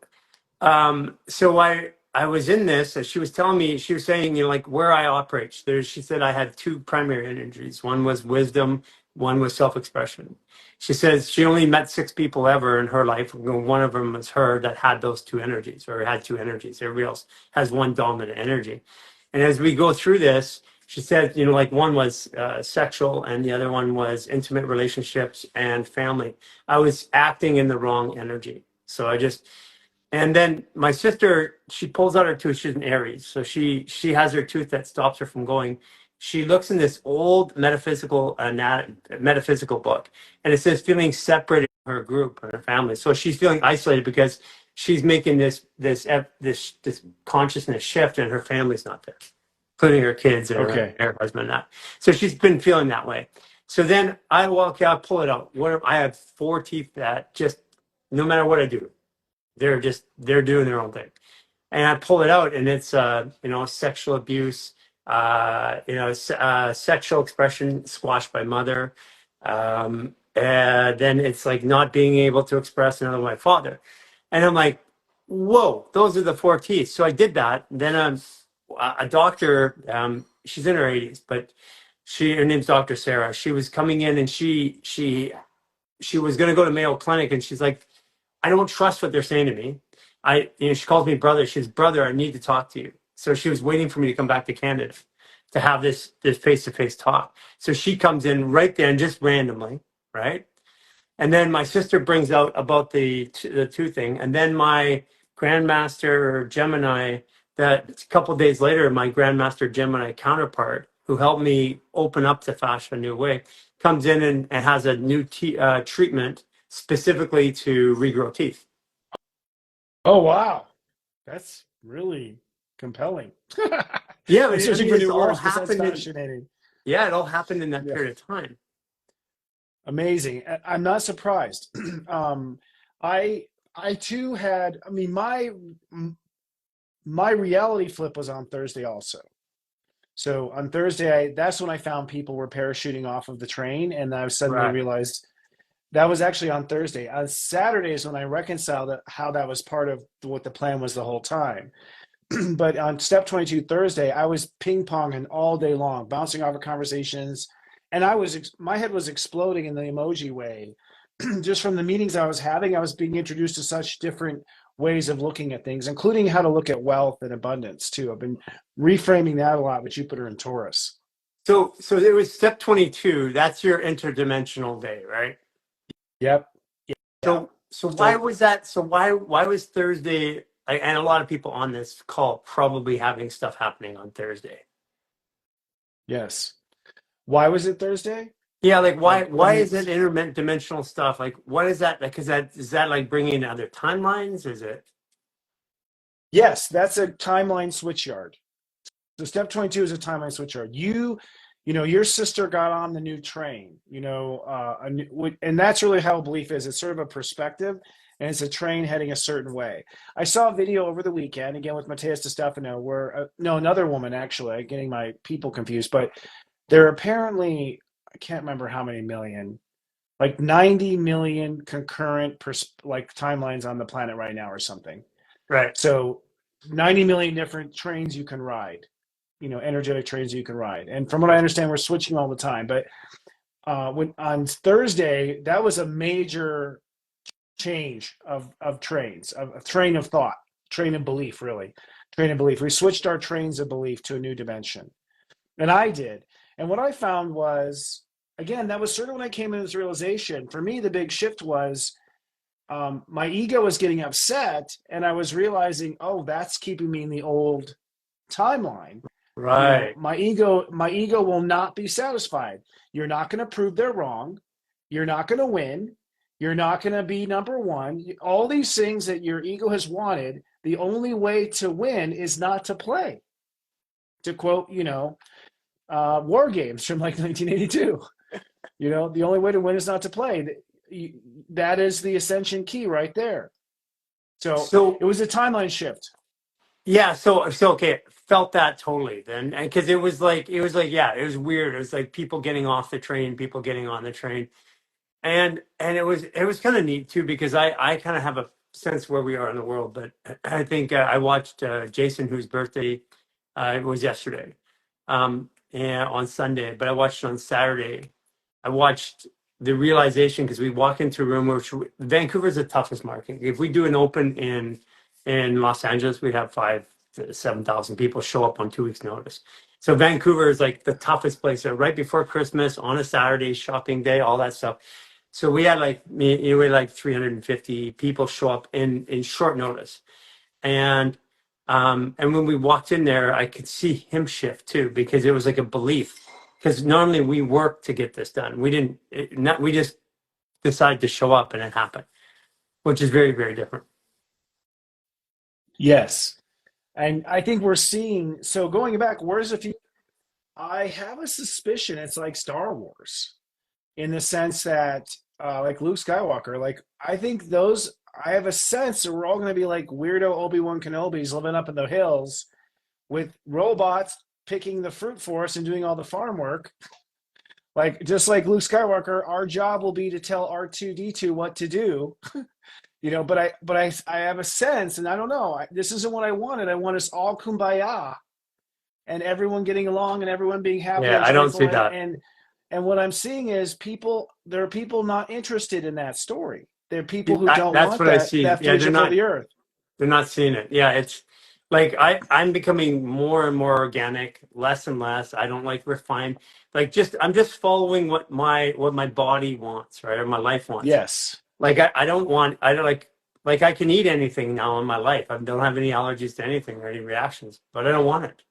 I was in this, and she was telling me, she was saying, like where I operate. She said I had 2 primary energies. One was wisdom, one was self-expression. She says she only met 6 people ever in her life. One of them was her that had those 2 energies, or had 2 energies. Everybody else has one dominant energy. And as we go through this, she said, like one was sexual, and the other one was intimate relationships and family. I was acting in the wrong energy. So and then my sister, she pulls out her tooth. She's an Aries, so she has her tooth that stops her from going. She looks in this old metaphysical book, and it says feeling separated from her group and her family. So she's feeling isolated because she's making this consciousness shift, and her family's not there, including her kids and Okay. her husband. And that, so she's been feeling that way. So then I walk out, pull it out. I have 4 teeth that just no matter what I do, they're doing their own thing. And I pull it out, and it's sexual abuse, Sexual expression squashed by mother. And then it's like not being able to express another my father. And I'm like, whoa, those are the four T's. So I did that. Then a doctor, she's in her 80s, but her name's Dr. Sarah. She was coming in and she was going to go to Mayo Clinic, and she's like, I don't trust what they're saying to me. She calls me brother. She's brother. I need to talk to you. So she was waiting for me to come back to Canada to have this face-to-face talk. So she comes in right there and just randomly, right? And then my sister brings out about the two thing, and then my Grandmaster Gemini. That a couple of days later, my Grandmaster Gemini counterpart, who helped me open up to fascia a new way, comes in and has a new treatment specifically to regrow teeth. Oh, wow. That's really compelling. Yeah, I'm but searching for it's new all words, but that's happened in fascinating. yeah, it all happened in that Yeah. period of time. Amazing. I'm not surprised. I I too had. I mean, my reality flip was on Thursday also. So on Thursday, that's when I found people were parachuting off of the train, and I suddenly Right. realized that was actually on Thursday. On Saturday is when I reconciled how that was part of what the plan was the whole time. But on step 22 Thursday, I was ping ponging all day long, bouncing off of conversations, and my head was exploding in the emoji way. Just from the meetings I was having, I was being introduced to such different ways of looking at things, including how to look at wealth and abundance too. I've been reframing that a lot with Jupiter and Taurus. So there was step 22. That's your interdimensional day, right? Yep. Yeah. So why So was that? So why was Thursday? And a lot of people on this call probably having stuff happening on Thursday. yes. Why was it Thursday? Yeah, like I why mean, is it interdimensional stuff? Like what is that? Like is that like bringing in other timelines? Is it yes, that's a timeline switch yard. So step 22 is a timeline switch yard. Your sister got on the new train, and that's really how belief is. It's sort of a perspective, and it's a train heading a certain way. I saw a video over the weekend, again with Mateus DeStefano, where, no, another woman, actually, I'm getting my people confused, but there are apparently, I can't remember how many million, like 90 million concurrent, like timelines on the planet right now or something. right? So 90 million different trains you can ride, energetic trains you can ride. And from what I understand, we're switching all the time. But when on Thursday, that was a major change of trains, of a train of thought, train of belief, really. Train of belief. We switched our trains of belief to a new dimension. And I did. And what I found was, again, that was sort of when I came into this realization. For me, the big shift was my ego was getting upset, and I was realizing, oh, that's keeping me in the old timeline. Right. My ego will not be satisfied. You're not going to prove they're wrong. You're not going to win. You're not going to be number one. All these things that your ego has wanted, the only way to win is not to play. To quote, War Games from like 1982. The only way to win is not to play. That is the Ascension key right there. So it So was a timeline shift. yeah, so okay, felt that totally then, and because yeah, it was weird. It was like people getting off the train, people getting on the train, and it was kind of neat too because I kind of have a sense where we are in the world. But I think I watched Jason, whose birthday it was yesterday, and on Sunday, but I watched it on Saturday. I watched the realization because we walk into a room which Vancouver's the toughest market. If we do an open in Los Angeles, we'd have 5 to 7,000 people show up on 2 weeks' notice. So Vancouver is like the toughest place. So right before Christmas, on a Saturday, shopping day, all that stuff. So we had we had like 350 people show up in short notice, and when we walked in there, I could see him shift too because it was like a belief. Because normally we work to get this done. We didn't. We just decided to show up and it happened, which is very very different. Yes. And I think we're seeing, so going back, where's a few, I have a suspicion it's like Star Wars in the sense that, like Luke Skywalker, like I think I have a sense that we're all going to be like weirdo Obi-Wan Kenobis living up in the hills with robots picking the fruit for us and doing all the farm work. Like just like Luke Skywalker, our job will be to tell R2D2 what to do. But I have a sense, and I don't know. This isn't what I wanted. I want us all kumbaya and everyone getting along and everyone being happy Yeah, and I don't joyful. see that. And what I'm seeing is there are people not interested in that story. There are people who don't That's want what I see. that Yeah, future for the earth. they're not seeing it. Yeah, it's like I'm becoming more and more organic, less and less. I don't like refined. Like I'm just following what my body wants, right? Or my life wants. Yes. Like I don't like I can eat anything now in my life. I don't have any allergies to anything or any reactions, but I don't want it.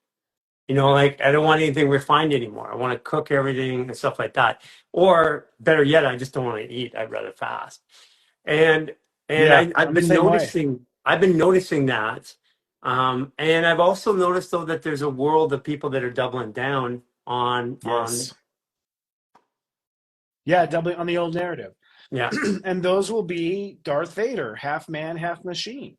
Like I don't want anything refined anymore. I want to cook everything and stuff like that. Or better yet, I just don't want to eat. I'd rather fast. And Yeah, I've I'm the been same way. noticing that. And I've also noticed though that there's a world of people that are doubling down on Yes. Yeah, doubling on the old narrative. yeah, And those will be Darth Vader, half man, half machine.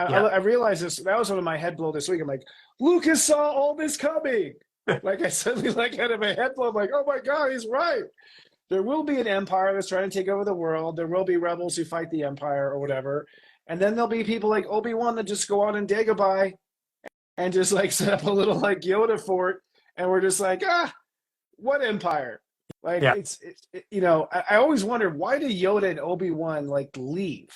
yeah. I realized this. That was one of my head blow this week. I'm like, Lucas saw all this coming. Like I suddenly like had my head blow. I'm like, oh my God, he's right. There will be an empire that's trying to take over the world. There will be rebels who fight the empire or whatever. And then there'll be people like Obi-Wan that just go out in Dagobah and just like set up a little like Yoda fort. And we're just like, what empire? Like Yeah. I always wondered, why do Yoda and Obi-Wan like leave?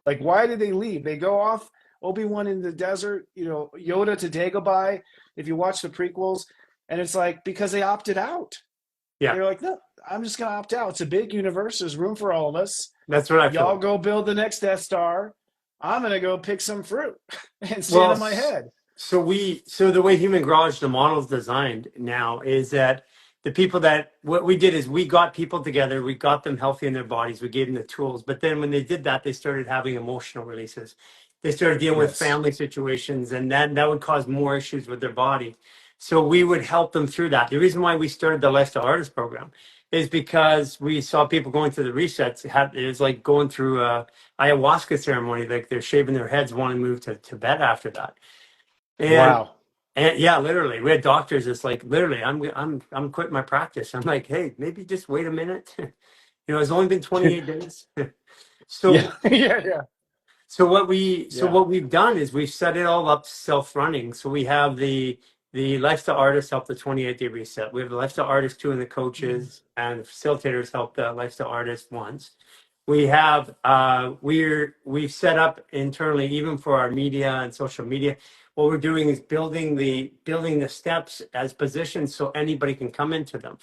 Like, why did they leave? They go off, Obi-Wan in the desert, Yoda to Dagobah, if you watch the prequels. And it's like, because they opted out. Yeah. They're like, no, I'm just going to opt out. It's a big universe. There's room for all of us. That's what I feel. Y'all go build the next Death Star. I'm going to go pick some fruit and stand Well, on my head. so the way Human Garage, the model is designed now is that the people that what we did is we got people together, we got them healthy in their bodies, we gave them the tools. But then when they did that, they started having emotional releases. They started dealing with Yes. family situations, and that would cause more issues with their body. So we would help them through that. The reason why we started the Lifestyle Artist program is because we saw people going through the resets. It was like going through a ayahuasca ceremony, like they're shaving their heads, wanting to move to Tibet after that. And Wow. and yeah, literally, we had doctors. It's like literally, I'm quitting my practice. I'm like, hey, maybe just wait a minute. It's only been 28 days. Yeah. So Yeah. so Yeah. what we've done is we've set it all up self-running. So we have the lifestyle artists help the 28-day reset. We have the lifestyle artists two and the coaches and the facilitators help the lifestyle artist once. We have we've set up internally, even for our media and social media. What we're doing is building the steps as positions so anybody can come into them.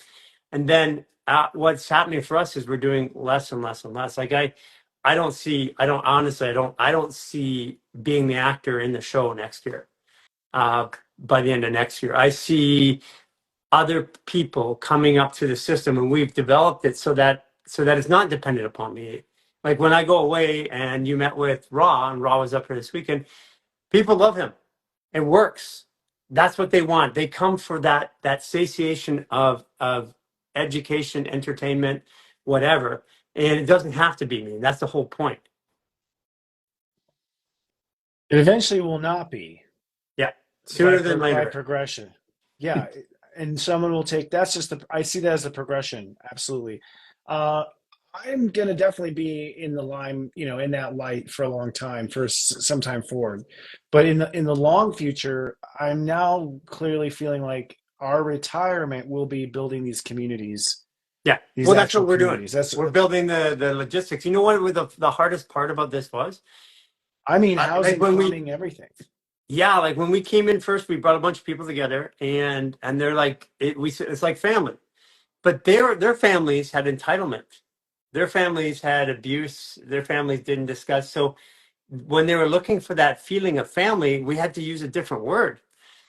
And then what's happening for us is we're doing less and less and less. Like I don't see I don't see being the actor in the show next year. By the end of next year, I see other people coming up to the system, and we've developed it so that it's not dependent upon me. Like when I go away and you met with Raw and Raw was up here this weekend, people love him. It works. That's what they want. They come for that satiation of education, entertainment, whatever. And it doesn't have to be me. That's the whole point. It eventually will not be. Yeah. Sooner than By later. progression. Yeah, and someone will take that's just the I see that as the progression. Absolutely. Uh, I'm gonna definitely be in the line, in that light for a long time, for some time forward. But in the long future, I'm now clearly feeling like our retirement will be building these communities, Yeah. these Well, that's what actual we're doing. communities. That's We're building the logistics. You know what the hardest part about this was? I mean, Like housing, when we plumbing, everything. Yeah, like when we came in first, we brought a bunch of people together, and they're like, it's like family, but their families had entitlement, their families had abuse, their families didn't discuss. So when they were looking for that feeling of family, we had to use a different word.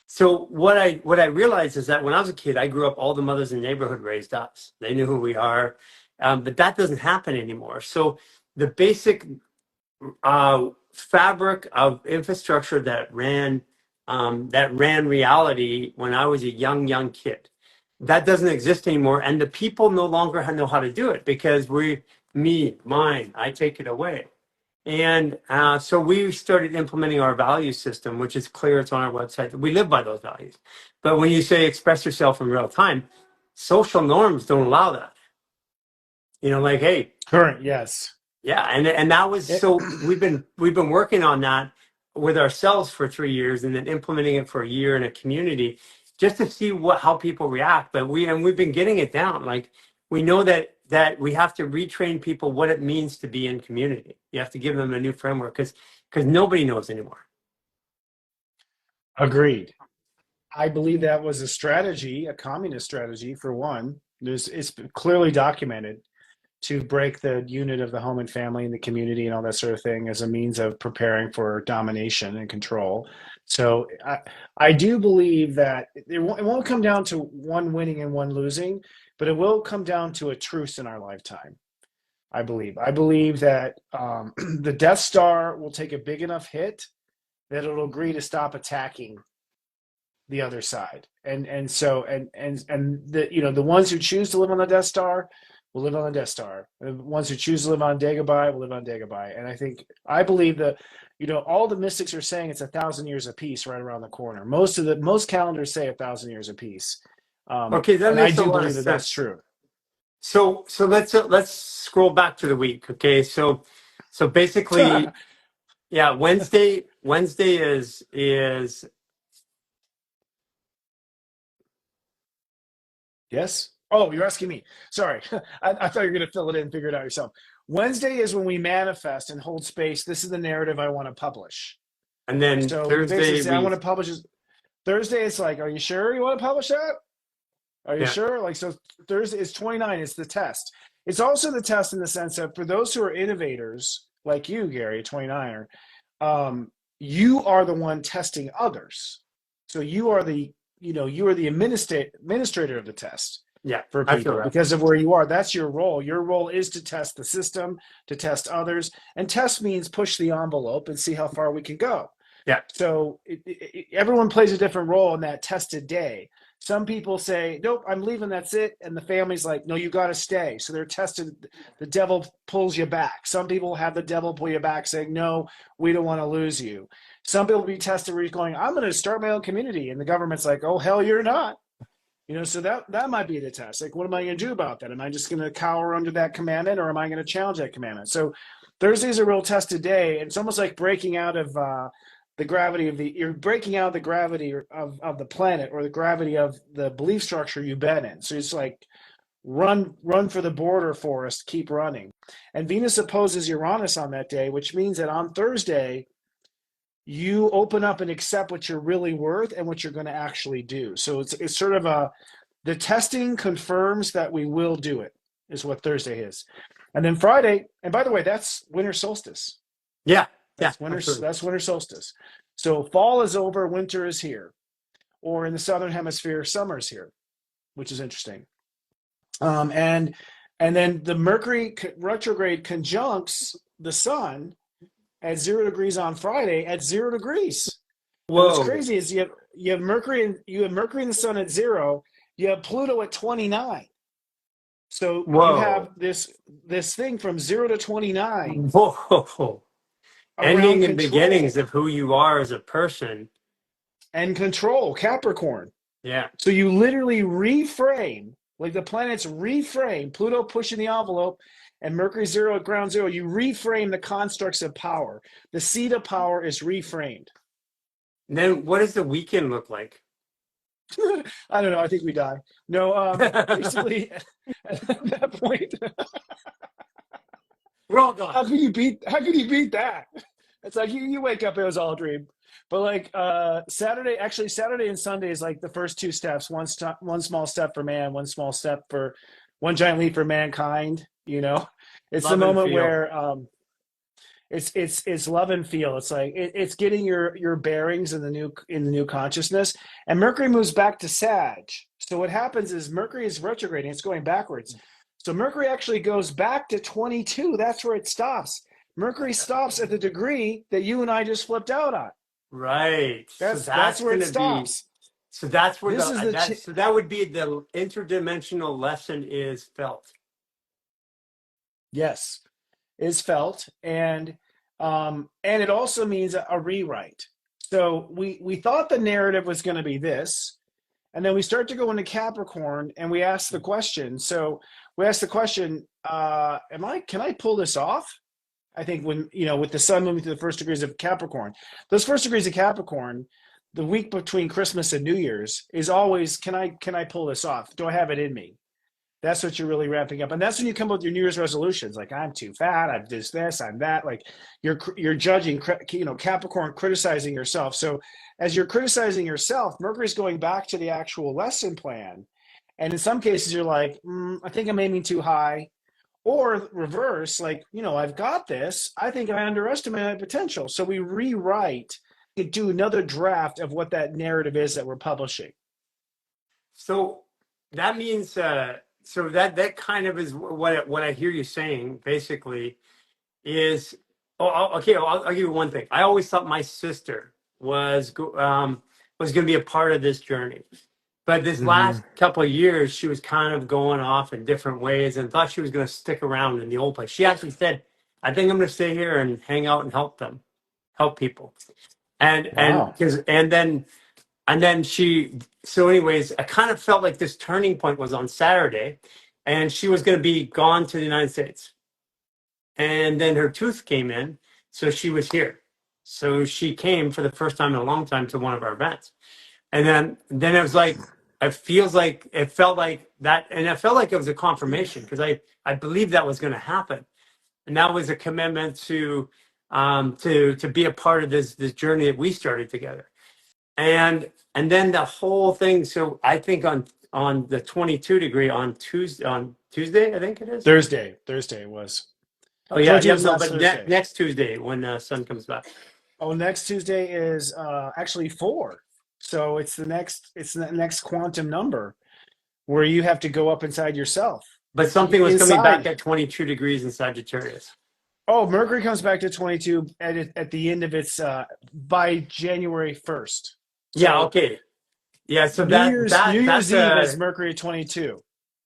So what I realized is that when I was a kid, I grew up, all the mothers in the neighborhood raised us. They knew who we are, but that doesn't happen anymore. So the basic fabric of infrastructure that ran reality when I was a young kid. That doesn't exist anymore, and the people no longer know how to do it because mine, I take it away. And so we started implementing our value system, which is clear. It's on our website. We live by those values. But when you say express yourself in real time, social norms don't allow that. Like, hey, Current, yes. yeah, and that was It, so we've been working on that with ourselves for 3 years, and then implementing it for a year in a community just to see how people react. But we've been getting it down. Like, we know that we have to retrain people what it means to be in community. You have to give them a new framework because nobody knows anymore. agreed. I believe that was a strategy, a communist strategy for one. It's clearly documented to break the unit of the home and family and the community and all that sort of thing as a means of preparing for domination and control. So I do believe that it won't come down to one winning and one losing, but it will come down to a truce in our lifetime. I believe. I believe that the Death Star will take a big enough hit that it'll agree to stop attacking the other side. And the ones who choose to live on the Death Star will live on the Death Star. The ones who choose to live on Dagobah will live on Dagobah. And I believe that all the mystics are saying it's 1,000 years apiece right around the corner. Most calendars say 1,000 years apiece. Okay, that And I makes a do lot of believe that that's sense. true. So let's scroll back to the week. Okay, so basically, yeah, Wednesday is Yes. Oh, you're asking me. Sorry. I thought you were going to fill it in and figure it out yourself. Wednesday is when we manifest and hold space. This is the narrative I want to publish. and then So we basically Thursday say, I we want to publish this. Thursday, it's like, are you sure you want to publish that? Are you yeah. sure? Like, so Thursday is 29. It's the test. It's also the test in the sense that for those who are innovators, like you, Gary, 29er, you are the one testing others. So you are the administrator of the test Yeah, for I feel people that. because of where you are. That's your role. Your role is to test the system, to test others. And test means push the envelope and see how far we can go. Yeah. So everyone plays a different role in that tested day. Some people say, nope, I'm leaving, that's it. And the family's like, no, you got to stay. So they're tested. The devil pulls you back. Some people have the devil pull you back saying, no, we don't want to lose you. Some people be tested where you're going, I'm going to start my own community. And the government's like, oh, hell, you're not. So that might be the test. Like, what am I going to do about that? Am I just going to cower under that commandment, or am I going to challenge that commandment? So Thursday's a real tested day. It's almost like breaking out of the gravity you're breaking out of the gravity of the planet, or the gravity of the belief structure you've been in. So it's like run for the border, Forrest, keep running. And Venus opposes Uranus on that day, which means that on Thursday you open up and accept what you're really worth and what you're going to actually do. So it's sort of the testing confirms that we will do it, is what Thursday is. And then Friday, and by the way, that's winter solstice. Yeah. Yeah, That's winter. absolutely. That's winter solstice. So fall is over, winter is here, or in the southern hemisphere, summer is here, which is interesting. And then the Mercury retrograde conjuncts the Sun at 0 degrees on Friday at 0 degrees. And what's Whoa. crazy is you have Mercury and the Sun at 0. You have Pluto at 29. So you Whoa. have this thing from 0 to 29 Whoa. around Ending and beginnings control of who you are as a person. and control, Capricorn. Yeah. So you literally reframe, like the planets reframe, Pluto pushing the envelope and Mercury 0 at ground zero. You reframe the constructs of power. The seat of power is reframed. And then what does the weekend look like? I don't know. I think we die. No, We're basically, at that point, all gone. How can you beat that? It's like you wake up, it was all a dream. But like Saturday and Sunday is like the first two steps. One small step for man, one giant leap for mankind. It's the Love and moment feel. where it's love and feel. It's like it's getting your bearings in the new consciousness. And Mercury moves back to Sag. So what happens is Mercury is retrograding. It's going backwards. So Mercury actually goes back to 22. That's where it stops. Mercury stops at the degree that you and I just flipped out on. Right. So That's that's where it gonna be stops. so that's where This is the that would be the interdimensional lesson is felt. yes, is felt. And And it also means a rewrite. So we thought the narrative was going to be this, and then we start to go into Capricorn, and we ask the question. So we ask the question, can I pull this off? I think when, with the sun moving to the first degrees of Capricorn, those first degrees of Capricorn, the week between Christmas and New Year's is always, can I pull this off? Do I have it in me? That's what you're really ramping up. And that's when you come up with your New Year's resolutions. Like, I'm too fat. I've this, I'm that. Like, you're judging, Capricorn, criticizing yourself. So as you're criticizing yourself, Mercury's going back to the actual lesson plan. And in some cases, you're like, I think I'm aiming too high. Or reverse, like, I've got this. I think I underestimate my potential. So we rewrite and do another draft of what that narrative is that we're publishing. So that means, so that kind of is what I hear you saying. Basically, is okay. I'll give you one thing. I always thought my sister was going to be a part of this journey. But this Mm-hmm. last couple of years, she was kind of going off in different ways and thought she was going to stick around in the old place. She actually said, "I think I'm going to stay here and hang out and help people." And Wow. because and then she. So, anyways, I kind of felt like this turning point was on Saturday, and she was going to be gone to the United States. And then her tooth came in, so she was here. So she came for the first time in a long time to one of our events. And then it was like, it felt like that, and it felt like it was a confirmation because I believed that was going to happen, and that was a commitment to be a part of this journey that we started together, and then the whole thing. So I think on the 22 degree on Tuesday I think it is. Thursday it was. Oh yeah, 22 yeah, is no, last but Thursday. next Tuesday when the sun comes back. Oh, next Tuesday is actually 4. So it's the next quantum number where you have to go up inside yourself. But something was coming back Inside. at 22 degrees in Sagittarius. Oh, Mercury comes back to 22 at the end of its by January 1st. Yeah, So okay. Yeah, so New Year's New that's Year's Eve is Mercury at 22.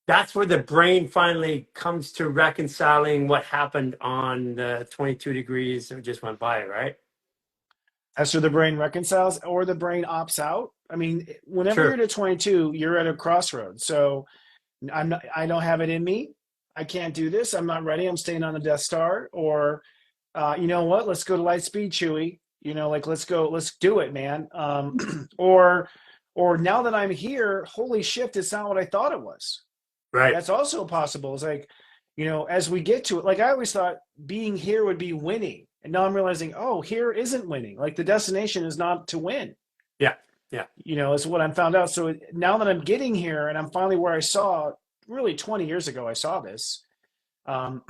that's where the brain finally comes to reconciling what happened on the 22 degrees that just went by, right? That's where the brain reconciles or the brain opts out. I mean, whenever you're Sure. at 22, you're at a crossroads. So I don't have it in me. I can't do this. I'm not ready. I'm staying on the Death Star. Or, you know what? Let's go to light speed, Chewie. Like let's do it, man. Or now that I'm here, holy shit, it's not what I thought it was. Right. That's also possible. It's like, as we get to it, like I always thought being here would be winning. And now I'm realizing, oh, here isn't winning. Like the destination is not to win, Yeah. Yeah. is what I found out. So now that I'm getting here and I'm finally where I saw, really 20 years ago, I saw this. I'm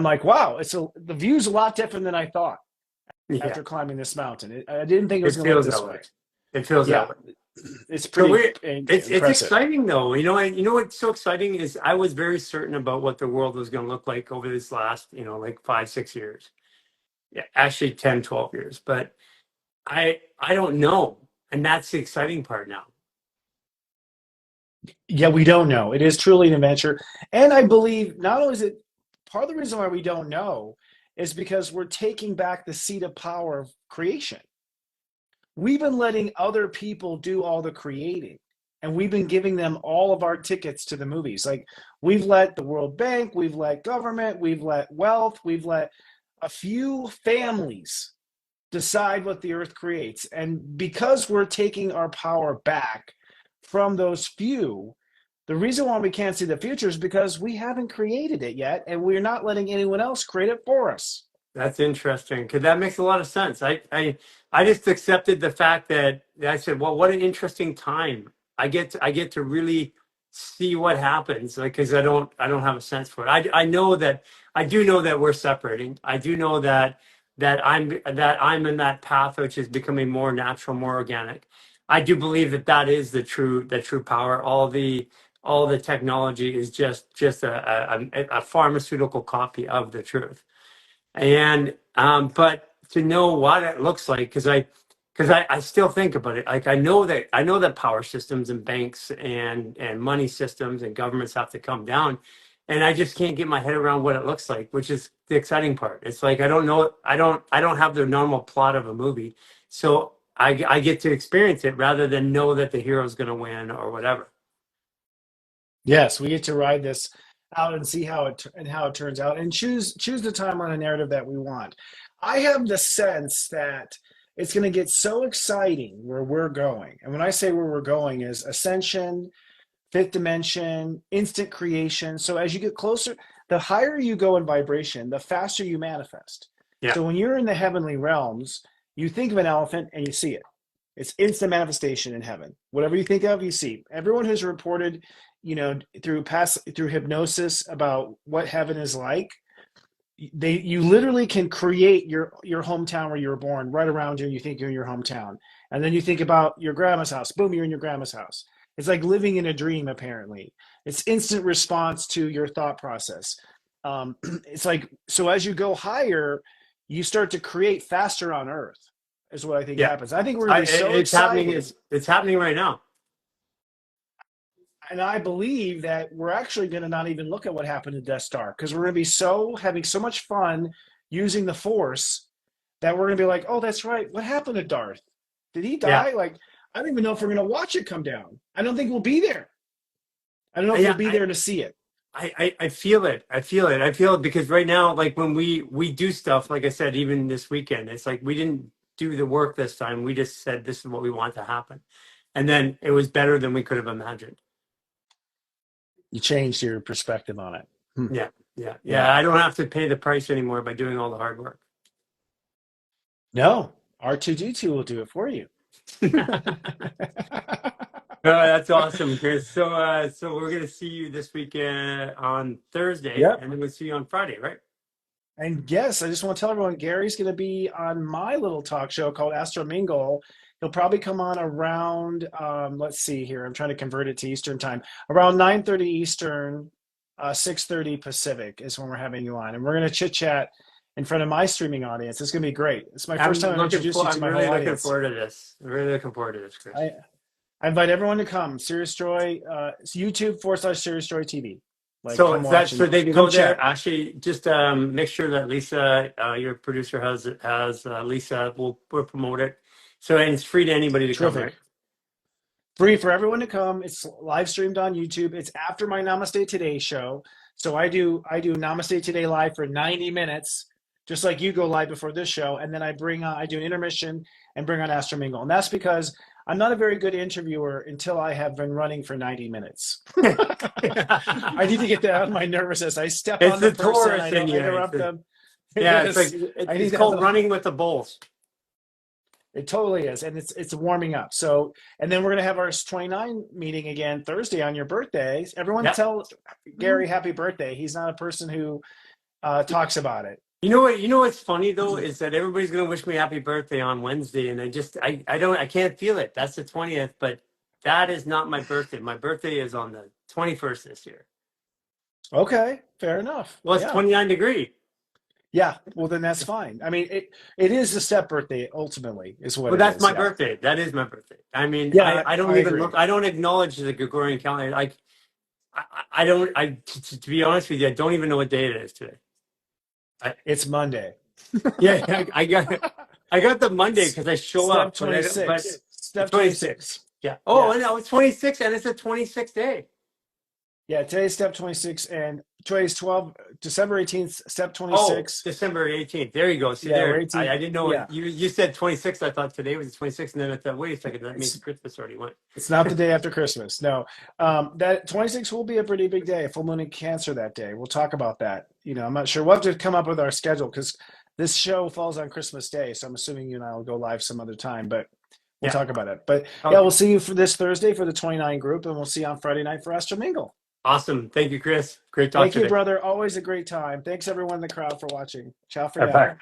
like, wow, the view's a lot different than I thought Yeah. after climbing this mountain. I didn't think it was It going to look feels this that way. way. It feels that Yeah, way. it's So pretty it's impressive. exciting though. You know what's so exciting is I was very certain about what the world was going to look like over this last, like 5, 6 years. Yeah, actually 10, 12 years. But I don't know. And that's the exciting part now. Yeah, we don't know. It is truly an adventure. And I believe not only is it part of the reason why we don't know is because we're taking back the seat of power of creation. We've been letting other people do all the creating, and we've been giving them all of our tickets to the movies. Like we've let the World Bank, we've let government, we've let wealth, we've let a few families decide what the earth creates. And because we're taking our power back from those few, the reason why we can't see the future is because we haven't created it yet, and we're not letting anyone else create it for us. That's interesting because that makes a lot of sense. I just accepted the fact that I said, well, what an interesting time. I get to really see what happens, like because I don't have a sense for it. I do know that we're separating. I do know that I'm in that path which is becoming more natural, more organic. I do believe that is the true power. All the technology is just a pharmaceutical copy of the truth. And but to know what it looks like, because I still think about it. Like I know that power systems and banks and money systems and governments have to come down, and I just can't get my head around what it looks like, which is the exciting part. It's like I don't know, I don't have the normal plot of a movie, so I get to experience it rather than know that the hero's going to win or whatever. Yes, we get to ride this out and see how it turns out, and choose the timeline and narrative that we want. I have the sense that it's going to get so exciting where we're going, and when I say where we're going is ascension, fifth dimension, instant creation. So as you get closer, the higher you go in vibration, the faster you manifest. Yeah, So when you're in the heavenly realms, you think of an elephant and you see it. It's instant manifestation in heaven. Whatever you think of, you see. Everyone who's reported, through hypnosis about what heaven is like, you literally can create your hometown where you were born right around you. You think you're in your hometown, and then you think about your grandma's house. Boom, you're in your grandma's house. It's like living in a dream. Apparently, it's instant response to your thought process. It's like, so as you go higher, you start to create faster on Earth. Is what I think yeah. happens. I think we're going to be so It's excited. happening. It's happening right now. And I believe that we're actually going to not even look at what happened to Death Star, because we're going to be having so much fun using the Force that we're going to be like, oh, that's right. What happened to Darth? Did he die? Yeah, Like, I don't even know if we're going to watch it come down. I don't think we'll be there. I don't know if yeah. we'll be there to see it. I feel it. I feel it. I feel it because right now, like when we do stuff, like I said, even this weekend, it's like we didn't do the work this time. We just said this is what we want to happen, and then it was better than we could have imagined. You changed your perspective on it. Yeah, yeah, Yeah. yeah. I don't have to pay the price anymore by doing all the hard work. No, R2D2 will do it for you. Oh, that's awesome, Chris. So we're gonna see you this weekend on Thursday, Yep. and then we'll see you on Friday, right? And yes, I just want to tell everyone Gary's going to be on my little talk show called Astro Mingle. He'll probably come on around, let's see here. I'm trying to convert it to Eastern time. Around 9:30 Eastern, 6:30 Pacific is when we're having you on. And we're going to chit chat in front of my streaming audience. It's going to be great. It's my first time I've introduced you to my whole looking audience. forward to this. I'm really looking forward to this, Chris. I invite everyone to come. Serious Joy, it's YouTube/Serious Joy TV. Like, So come that's watch so and they can come go there. chat. Actually, just make sure that Lisa, your producer, has Lisa will promote it. So and it's free to anybody to come, right? Terrific. Free for everyone to come. It's live streamed on YouTube. It's after my Namaste Today show. So I do Namaste Today live for 90 minutes, just like you go live before this show. And then I do an intermission and bring on Astro Mingle. And that's because I'm not a very good interviewer until I have been running for 90 minutes. I need to get that out of my nervousness. I step It's on the the person. Taurus I in don't you. interrupt them. Yeah, It it's is. like I need it's to called have running with the bulls. It totally is, and it's warming up. So, and then we're gonna have our 29 meeting again Thursday on your birthday. Everyone Yeah. tell Gary happy birthday. He's not a person who talks about it. You know what? You know what's funny though is that everybody's gonna wish me happy birthday on Wednesday, and I can't feel it. That's the 20th, but that is not my birthday. My birthday is on the 21st this year. Okay, fair enough. Well, it's Yeah, 29 degrees. yeah. Well, then that's fine. I mean, it is the step birthday ultimately, is what But it that's is. my Yeah, birthday. That is my birthday. I mean, yeah. I don't I even agree. look. I don't acknowledge the Gregorian calendar. Like I don't. To be honest with you, I don't even know what day it is today. It's Monday. Yeah, I got the Monday because I show Step up, but 26. Step 26. 26. Yeah. Oh, Yeah. and now it's 26, and it's the 26th day. Yeah, today's step 26, and today's December 18th, step Oh, 26. December 18th. There you go. See Yeah, we're there. 18. I didn't know Yeah. it. You said 26. I thought today was the 26th, and then I thought, wait a second, that means It's Christmas already went. it's not the day after Christmas. No. That 26 will be a pretty big day. Full moon in Cancer that day. We'll talk about that. I'm not sure. We'll have to come up with our schedule because this show falls on Christmas Day. So I'm assuming you and I will go live some other time, but we'll Yeah. talk about it. But yeah, Okay. we'll see you for this Thursday for the 29 group, and we'll see you on Friday night for Astro Mingle. Awesome. Thank you, Chris. Great talk Thank you, today. brother. Always a great time. Thanks everyone in the crowd for watching. Ciao for now. Bye.